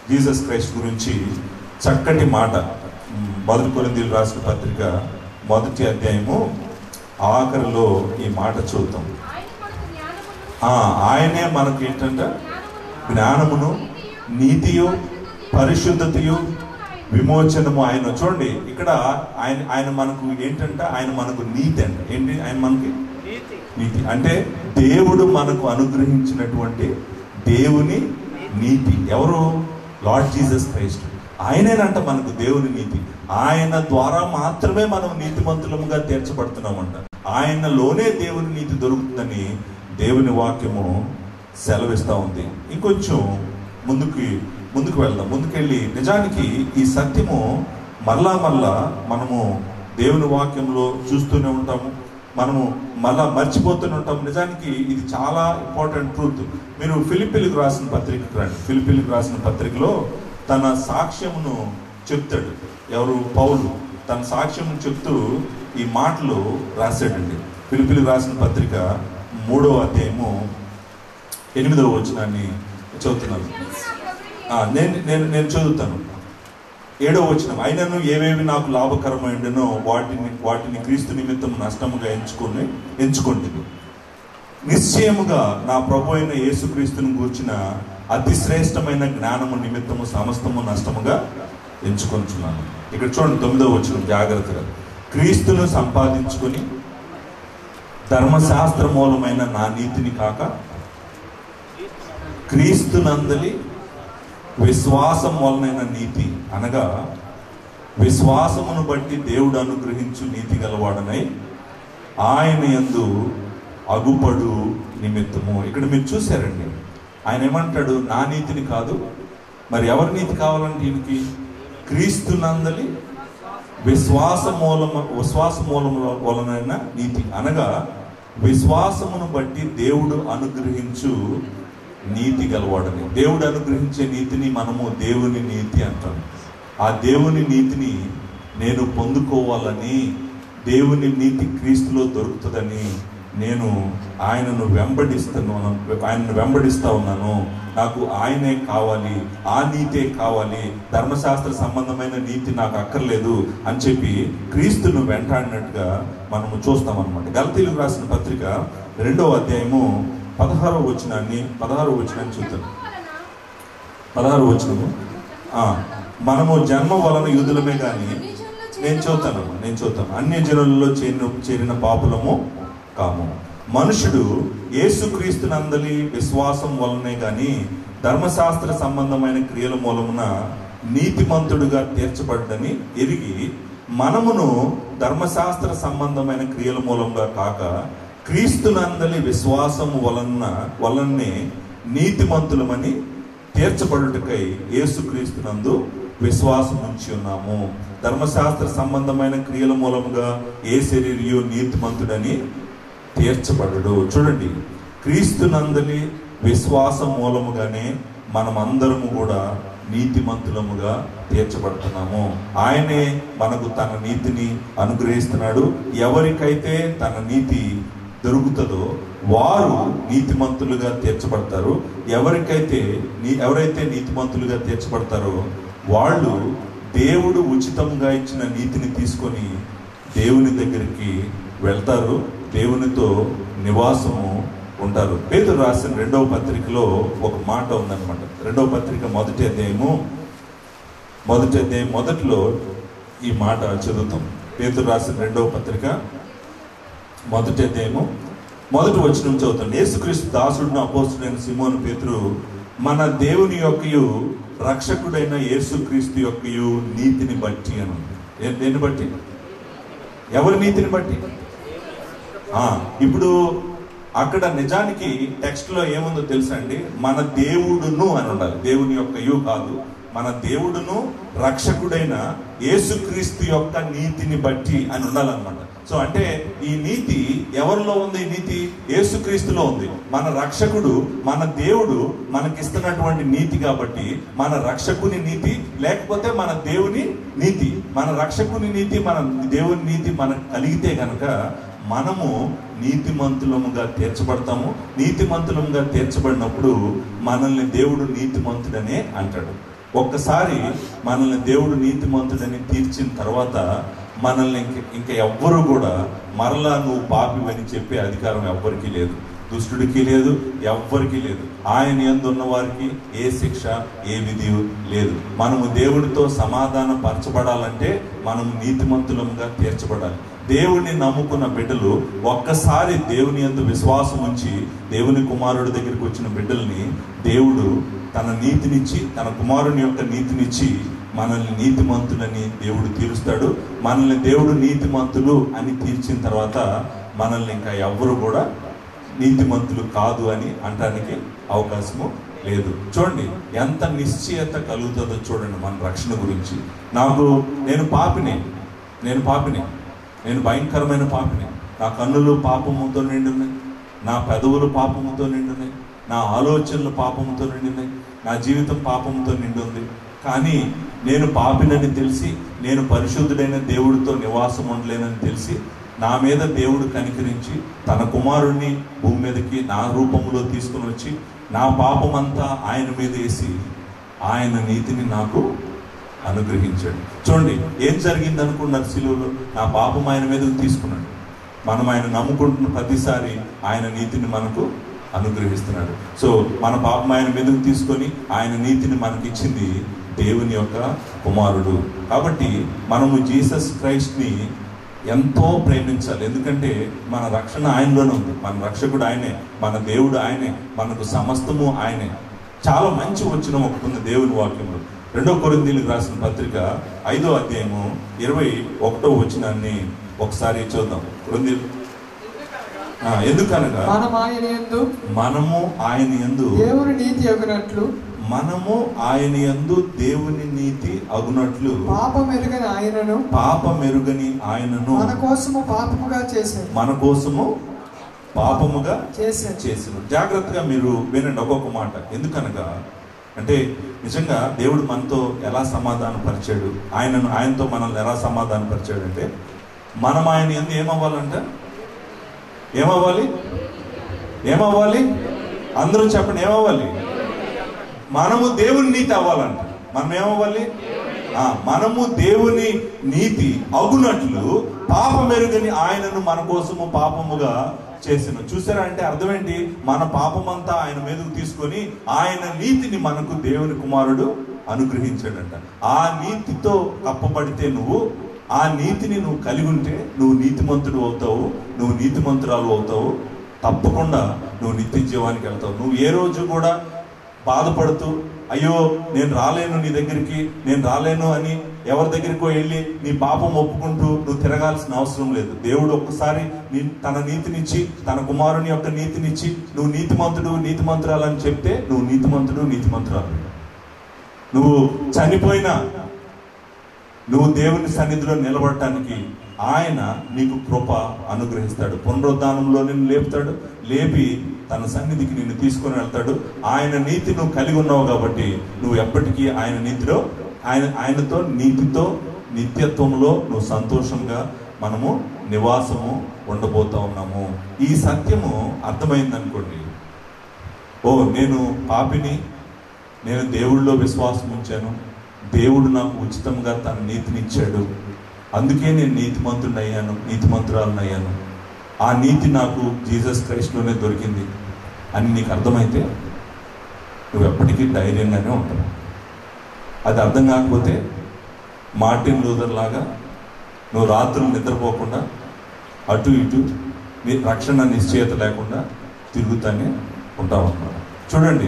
జీసస్ క్రైస్ట్ గురించి చక్కటి మాట. 1 కొరింథీయులకు రాసిన పత్రిక 1వ అధ్యాయము ఆఖరిలో ఈ మాట చదువుతాం. ఆయనే మనకు ఏంటంటే జ్ఞానమును, నీతియు, పరిశుద్ధతయు, విమోచనము ఆయన. చూడండి, ఇక్కడ ఆయన మనకు ఏంటంటే ఆయన మనకు నీతి అంట. ఏంటి ఆయన మనకి నీతి అంటే దేవుడు మనకు అనుగ్రహించినటువంటి దేవుని నీతి. ఎవరు? Lord Jesus Christ. ఆయనేనంట మనకు దేవుని నీతి. ఆయన ద్వారా మాత్రమే మనం నీతిమంతులముగా తీర్చబడుతున్నామంట. ఆయనలోనే దేవుని నీతి దొరుకుతుందని దేవుని వాక్యము సెలవిస్తూ ఉంది. ఇంకొంచెం ముందుకు వెళ్దాం. ముందుకెళ్ళి నిజానికి ఈ సత్యము మళ్ళా మనము దేవుని వాక్యంలో చూస్తూనే ఉంటాము, మనము మళ్ళా మర్చిపోతూనే ఉంటాము. నిజానికి ఇది చాలా ఇంపార్టెంట్ ట్రూత్. మీరు ఫిలిప్పీలకు రాసిన పత్రికకు రండి. ఫిలిప్పీలకు రాసిన పత్రికలో తన సాక్ష్యమును చెప్తాడు. ఎవరు? పౌలు తన సాక్ష్యమును చెప్తూ ఈ మాటలు రాశాడండి. ఫిలిప్పీలకు రాసిన పత్రిక 3వ అధ్యాయము 8వ వచనాన్ని చదువుతున్నాను. నేను చదువుతాను. 7వ వచనం, అయినను ఏవేవి నాకు లాభకరమైండనో వాటిని క్రీస్తు నిమిత్తం నష్టముగా ఎంచుకుంటుంది. నిశ్చయముగా నా ప్రభు అయిన యేసుక్రీస్తుని గూర్చిన అతి శ్రేష్టమైన జ్ఞానము నిమిత్తము సమస్తము నష్టముగా ఎంచుకొంచున్నాను. ఇక్కడ చూడండి 9వ వచనం జాగ్రత్తగా. క్రీస్తును సంపాదించుకొని ధర్మశాస్త్ర మూలమైన నా నీతిని కాక క్రీస్తునందలి విశ్వాసం వలనైన నీతి, అనగా విశ్వాసమును బట్టి దేవుడు అనుగ్రహించు నీతి గలవాడనై ఆయన యందు అగుపడు నిమిత్తము. ఇక్కడ మీరు చూశారండి, ఆయన ఏమంటాడు? నా నీతిని కాదు, మరి ఎవరి నీతి కావాలంటే ఈయనకి? క్రీస్తునందలి విశ్వాస మూలముల వలనైన నీతి, అనగా విశ్వాసమును బట్టి దేవుడు అనుగ్రహించు నీతి గలవాడని. దేవుడు అనుగ్రహించే నీతిని మనము దేవుని నీతి అంటాం. ఆ దేవుని నీతిని నేను పొందుకోవాలని, దేవుని నీతి క్రీస్తులో దొరుకుతుందని నేను ఆయనను వెంబడిస్తా ఉన్నాను. నాకు ఆయనే కావాలి, ఆ నీతే కావాలి, ధర్మశాస్త్ర సంబంధమైన నీతి నాకు అక్కర్లేదు అని చెప్పి క్రీస్తును వెంటాడినట్టుగా మనము చూస్తాం అన్నమాట. గలతీయులకు రాసిన పత్రిక 2వ అధ్యాయము 16వ వచనాన్ని చూద్దాం. 16వ వచనము, మనము జన్మ వలన యూదులమే కానీ నేను చదువుతాను అన్య జనులలో చేరిన పాపులము కాము. మనుషుడు యేసుక్రీస్తునందలి విశ్వాసం వలనే గాని ధర్మశాస్త్ర సంబంధమైన క్రియల మూలమున నీతిమంతుడుగా తీర్చబడ్డని ఎరిగి మనమును ధర్మశాస్త్ర సంబంధమైన క్రియల మూలంగా కాక క్రీస్తునందలి విశ్వాసము వలనే నీతిమంతులమని తీర్చబడుటకై యేసుక్రీస్తునందు విశ్వాసం ఉంచి ఉన్నాము. ధర్మశాస్త్ర సంబంధమైన క్రియల మూలముగా ఏ శరీరియు నీతిమంతుడని తీర్చబడడు. చూడండి, క్రీస్తునందలి విశ్వాసం మూలముగానే మనమందరము కూడా నీతిమంతులముగా తీర్చబడుతున్నాము. ఆయనే మనకు తన నీతిని అనుగ్రహిస్తున్నాడు. ఎవరికైతే తన నీతి దొరుకుతుందో వారు నీతిమంతులుగా తీర్చబడతారు. ఎవరైతే నీతిమంతులుగా తీర్చబడతారో వాళ్ళు దేవుడు ఉచితంగా ఇచ్చిన నీతిని తీసుకొని దేవుని దగ్గరికి వెళ్తారు, దేవునితో నివాసము ఉంటారు. పేతురు రాసిన 2వ పత్రికలో ఒక మాట ఉందన్నమాట. 2వ పత్రిక మొదటి అధ్యాయం మొదట్లో ఈ మాట చదువుతాం. పేతురు రాసిన 2వ పత్రిక మొదటి అధ్యాయము మొదటి వచనం చదువుతాం. యేసుక్రీస్తు దాసుడును అపోస్తుడైన సిమోను పేతురు మన దేవుని యొక్కయు రక్షకుడైన యేసుక్రీస్తు యొక్కయు నీతిని బట్టి అని ఉంది. దేన్ని బట్టి? ఎవరి నీతిని బట్టి? ఇప్పుడు అక్కడ నిజానికి టెక్స్ట్ లో ఏముందో తెలుసా అండి? మన దేవుడును అని ఉండాలి, దేవుని యొక్కయు కాదు. మన దేవుడును రక్షకుడైన యేసుక్రీస్తు యొక్క నీతిని బట్టి అని ఉండాలన్నమాట. సో అంటే ఈ నీతి ఎవరిలో ఉంది? ఈ నీతి యేసుక్రీస్తులో ఉంది. మన రక్షకుడు, మన దేవుడు మనకిస్తున్నటువంటి నీతి కాబట్టి మన రక్షకుని నీతి, లేకపోతే మన దేవుని నీతి. మన రక్షకుని నీతి, మన దేవుని నీతి మనకు కలిగితే కనుక మనము నీతిమంతులముగా తీర్చబడతాము. నీతిమంతులముగా తీర్చబడినప్పుడు మనల్ని దేవుడు నీతిమంతుడనే అంటాడు. ఒక్కసారి మనల్ని దేవుడు నీతిమంతుడని తీర్చిన తర్వాత మనల్ని ఇంకా ఎవ్వరు కూడా మరలా నువ్వు పాపివని చెప్పే అధికారం ఎవ్వరికీ లేదు, దుష్టుడికి లేదు, ఎవ్వరికి లేదు. ఆయన యందు ఉన్న వారికి ఏ శిక్ష, ఏ విధి లేదు. మనము దేవుడితో సమాధానం పరచబడాలంటే మనము నీతిమంతులముగా తీర్చబడాలి. దేవుడిని నమ్ముకున్న బిడ్డలు ఒక్కసారి దేవుని యందు విశ్వాసం ఉంచి దేవుని కుమారుడి దగ్గరికి వచ్చిన బిడ్డల్ని దేవుడు తన నీతినిచ్చి, తన కుమారుని యొక్క నీతినిచ్చి మనల్ని నీతిమంతులని దేవుడు తీరుస్తాడు. మనల్ని దేవుడు నీతిమంతులు అని తీర్చిన తర్వాత మనల్ని ఇంకా ఎవ్వరు కూడా నీతిమంతులు కాదు అని అనడానికి అవకాశము లేదు. చూడండి ఎంత నిశ్చయత కలుగుతుందో చూడండి మన రక్షణ గురించి. నేను పాపిని, నేను భయంకరమైన పాపిని. నా కన్నులు పాపముతో నిండున్నాయి, నా పెదవులు పాపముతో నిండున్నాయి, నా ఆలోచనలు పాపముతో నిండున్నాయి, నా జీవితం పాపంతో నిండుంది. కానీ నేను పాపినని తెలిసి, నేను పరిశుద్ధుడైన దేవుడితో నివాసం ఉండలేనని తెలిసి నా మీద దేవుడు కనికరించి తన కుమారుణ్ణి భూమి మీదకి నా రూపంలో తీసుకుని వచ్చి నా పాపమంతా ఆయన మీద వేసి ఆయన నీతిని నాకు అనుగ్రహించాడు. చూడండి ఏం జరిగింది అనుకున్నారు? సిలువలో నా పాపం ఆయన మీదకి తీసుకున్నాడు. మనం ఆయన నమ్ముకుంటున్న ప్రతిసారి ఆయన నీతిని మనకు అనుగ్రహిస్తున్నాడు. సో మన పాపం ఆయన మీదకు తీసుకొని ఆయన నీతిని మనకిచ్చింది దేవుని యొక్క కుమారుడు. కాబట్టి మనము జీసస్ క్రైస్ట్ని ఎంతో ప్రేమించాలి. ఎందుకంటే మన రక్షణ ఆయనలోనే ఉంది. మన రక్షకుడు ఆయనే, మన దేవుడు ఆయనే, మనకు సమస్తము ఆయనే. చాలా మంచి వచనం ఒకటి ఉంది దేవుని వాక్యంలో. 2 కొరింథీయులకు రాసిన పత్రిక 5వ అధ్యాయము 21వ వచనాన్ని ఒకసారి చూద్దాం. ఎందుకనగా మనము ఆయన యందు దేవుని నీతి అగునట్లు, మనము ఆయన యందు దేవుని నీతి అగునట్లు పాపమెరుగని ఆయనను మన కోసము పాపముగా చేసిన. జాగ్రత్తగా మీరు వినండి ఒక్కొక్క మాట. ఎందుకనగా అంటే నిజంగా దేవుడు మనతో ఎలా సమాధానం పరిచాడు, ఆయనతో మనల్ని ఎలా సమాధానం పరిచాడు అంటే మనం ఆయన యందు ఏమవ్వాలి? అందరూ చెప్పండి, ఏమవ్వాలి? మనము దేవుని నీతి అవ్వాలంట. మనం ఏమవ్వాలి? మనము దేవుని నీతి అగునట్లు పాపమెరుగని ఆయనను మన కోసము పాపముగా చేసిన. చూసారా? అంటే అర్థం ఏంటి? మన పాపమంతా ఆయన మీదకు తీసుకొని ఆయన నీతిని మనకు దేవుని కుమారుడు అనుగ్రహించాడంట. ఆ నీతితో కప్పబడితే ఆ నీతిని నువ్వు కలిగి ఉంటే నువ్వు నీతిమంతుడు అవుతావు, నువ్వు నీతిమంతురాలు అవుతావు. తప్పకుండా నువ్వు నిత్య జీవానికి వెళ్తావు. నువ్వు ఏ రోజు కూడా బాధపడుతూ అయ్యో నేను రాలేను నీ దగ్గరికి, నేను రాలేను అని ఎవరి దగ్గరికో వెళ్ళి నీ పాపం ఒప్పుకుంటూ నువ్వు తిరగాల్సిన అవసరం లేదు. దేవుడు ఒక్కసారి తన నీతినిచ్చి, తన కుమారుని యొక్క నీతినిచ్చి నువ్వు నీతిమంతుడు, నీతిమంతురాలని చెప్తే నువ్వు నీతిమంతుడు, నీతిమంతురాలు. నువ్వు చనిపోయినా నువ్వు దేవుని సన్నిధిలో నిలబడటానికి ఆయన నీకు కృప అనుగ్రహిస్తాడు. పునరుద్ధానంలో నిన్ను లేపుతాడు, లేపి తన సన్నిధికి నిన్ను తీసుకొని వెళ్తాడు. ఆయన నీతి నువ్వు కలిగి ఉన్నావు కాబట్టి నువ్వు ఎప్పటికీ ఆయన నీతిలో ఆయనతో నీతితో నిత్యత్వంలో నువ్వు సంతోషంగా మనము నివాసము ఉండబోతా ఉన్నాము. ఈ సత్యము అర్థమైందనుకోండి, నేను పాపిని, నేను దేవుళ్ళలో విశ్వాసం ఉంచాను, దేవుడు నాకు ఉచితంగా తన నీతిని ఇచ్చాడు, అందుకే నేను నీతిమంతురాలను అయ్యాను, ఆ నీతి నాకు జీసస్ క్రైస్ట్లోనే దొరికింది అని నీకు అర్థమైతే నువ్వు ఎప్పటికీ ధైర్యంగానే ఉంటావు. అది అర్థం కాకపోతే మార్టిన్ లూథర్ లాగా నువ్వు రాత్రులు నిద్రపోకుండా అటు ఇటు రక్షణ నిశ్చయత లేకుండా తిరుగుతానే ఉంటావు అన్నమాట. చూడండి,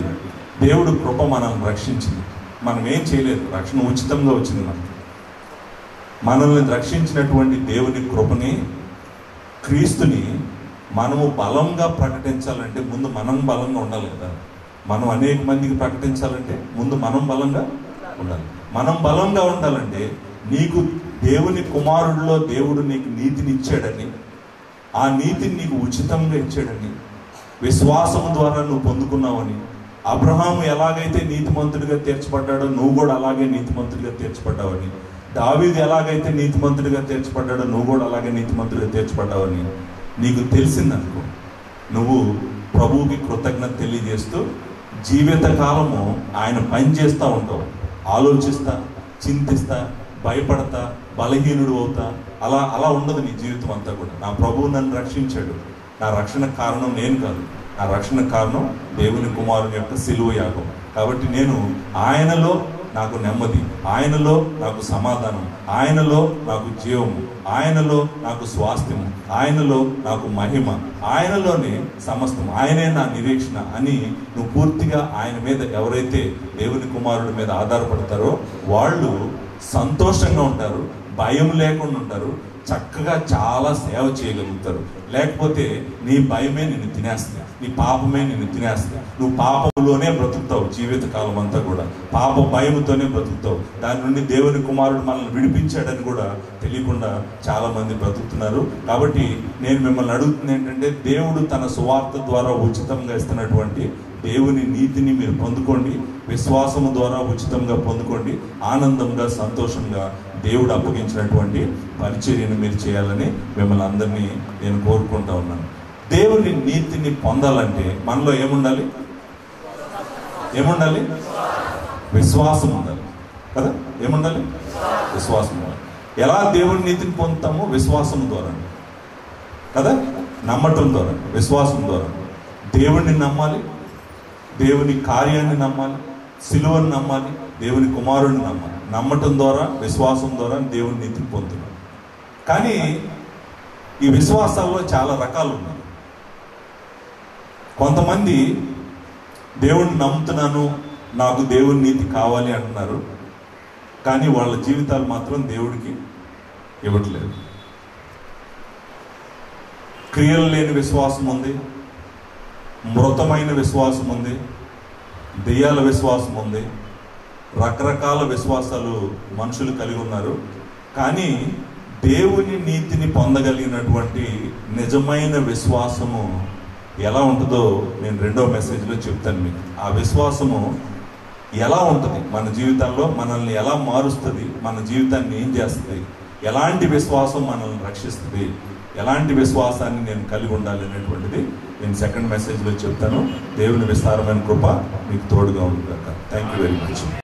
దేవుడు కృప మనల్ని రక్షించింది. మనం ఏం చేయలేదు, రక్షణ ఉచితంగా వచ్చింది. మనల్ని రక్షించినటువంటి దేవుని కృపని, క్రీస్తుని మనము బలంగా ప్రకటించాలంటే ముందు మనం బలంగా ఉండాలి కదా. మనం అనేక మందికి ప్రకటించాలంటే ముందు మనం బలంగా ఉండాలి. మనం బలంగా ఉండాలంటే నీకు దేవుని కుమారుడిలో దేవుడు నీకు నీతిని ఇచ్చాడని, ఆ నీతిని నీకు ఉచితంగా ఇచ్చాడని, విశ్వాసం ద్వారా నువ్వు పొందుకున్నావని, అబ్రహాము ఎలాగైతే నీతిమంతుడిగా తీర్చబడ్డాడో నువ్వు కూడా అలాగే నీతిమంతుడిగా తీర్చబడ్డావని, దావీదు ఎలాగైతే నీతిమంతుడిగా తీర్చబడ్డాడో నువ్వు కూడా అలాగే నీతిమంతుడిగా తీర్చబడ్డావని నీకు తెలిసిందనుకో, నువ్వు ప్రభువుకి కృతజ్ఞత తెలియజేస్తూ జీవితకాలము ఆయన పని చేస్తూ ఉంటావు. ఆలోచిస్తా, చింతిస్తా, భయపడతా, బలహీనుడు అవుతా, అలా ఉండదు నీ జీవితం అంతా కూడా. నా ప్రభువు నన్ను రక్షించాడు, నా రక్షణ కారణం నేను కాదు, నా రక్షణ కారణం దేవుని కుమారుని యొక్క సిలువ యాగం. కాబట్టి నేను ఆయనలో నాకు నెమ్మది, ఆయనలో నాకు సమాధానం, ఆయనలో నాకు జీవము, ఆయనలో నాకు స్వాస్థ్యము, ఆయనలో నాకు మహిమ, ఆయనలోనే సమస్తం, ఆయనే నా నిరీక్షణ అని నువ్వు పూర్తిగా ఆయన మీద ఎవరైతే దేవుని కుమారుడి మీద ఆధారపడతారో వాళ్ళు సంతోషంగా ఉంటారు, భయం లేకుండా ఉంటారు, చక్కగా చాలా సేవ చేయగలుగుతారు. లేకపోతే నీ భయమే నిన్ను తినేస్తుంది, నీ పాపమే నిన్ను తినేస్తుంది. నువ్వు పాపంలోనే బ్రతుకుతావు జీవితకాలం అంతా కూడా, పాప భయంతోనే బ్రతుకుతావు. దాని నుండి దేవుని కుమారుడు మనల్ని విడిపించాడని కూడా తెలియకుండా చాలా మంది బ్రతుకుతున్నారు. కాబట్టి నేను మిమ్మల్ని అడుగుతుంది ఏంటంటే, దేవుడు తన సువార్త ద్వారా ఉచితంగా ఇస్తున్నటువంటి దేవుని నీతిని మీరు పొందుకోండి, విశ్వాసము ద్వారా ఉచితంగా పొందుకోండి, ఆనందంగా సంతోషంగా దేవుడు అప్పగించినటువంటి పరిచర్యను మీరు చేయాలని మిమ్మల్ని అందరినీ నేను కోరుకుంటా ఉన్నాను. దేవుని నీతిని పొందాలంటే మనలో ఏముండాలి? విశ్వాసం ఉండాలి కదా. ఏముండాలి? విశ్వాసం ఉండాలి. ఎలా దేవుని నీతిని పొందుతామో? విశ్వాసం ద్వారా కదా, నమ్మటం ద్వారా, విశ్వాసం ద్వారా. దేవుణ్ణి నమ్మాలి, దేవుని కార్యాన్ని నమ్మాలి, సిలువను నమ్మాలి, దేవుని కుమారుడిని నమ్మాలి. నమ్మటం ద్వారా, విశ్వాసం ద్వారా దేవుని నీతిని పొందుతున్నాం. కానీ ఈ విశ్వాసాల్లో చాలా రకాలు ఉన్నాయి. కొంతమంది దేవుణ్ణి నమ్ముతున్నాను, నాకు దేవుని నీతి కావాలి అంటున్నారు, కానీ వాళ్ళ జీవితాలు మాత్రం దేవుడికి ఇవ్వట్లేదు. క్రియలు లేని విశ్వాసం ఉంది, మృతమైన విశ్వాసం ఉంది, దెయ్యాల విశ్వాసం ఉంది, రకరకాల విశ్వాసాలు మనుషులు కలిగి ఉన్నారు. కానీ దేవుని నీతిని పొందగలిగినటువంటి నిజమైన విశ్వాసము ఎలా ఉంటుందో నేను రెండో మెసేజ్లో చెప్తాను మీకు. ఆ విశ్వాసము ఎలా ఉంటుంది, మన జీవితాల్లో మనల్ని ఎలా మారుస్తుంది, మన జీవితాన్ని ఏం చేస్తుంది, ఎలాంటి విశ్వాసం మనల్ని రక్షిస్తుంది, ఎలాంటి విశ్వాసాన్ని నేను కలిగి ఉండాలి అనేటువంటిది నేను సెకండ్ మెసేజ్లో చెప్తాను. దేవుని విస్తారమైన కృప మీకు తోడుగా ఉంటుంది. Thank you very much.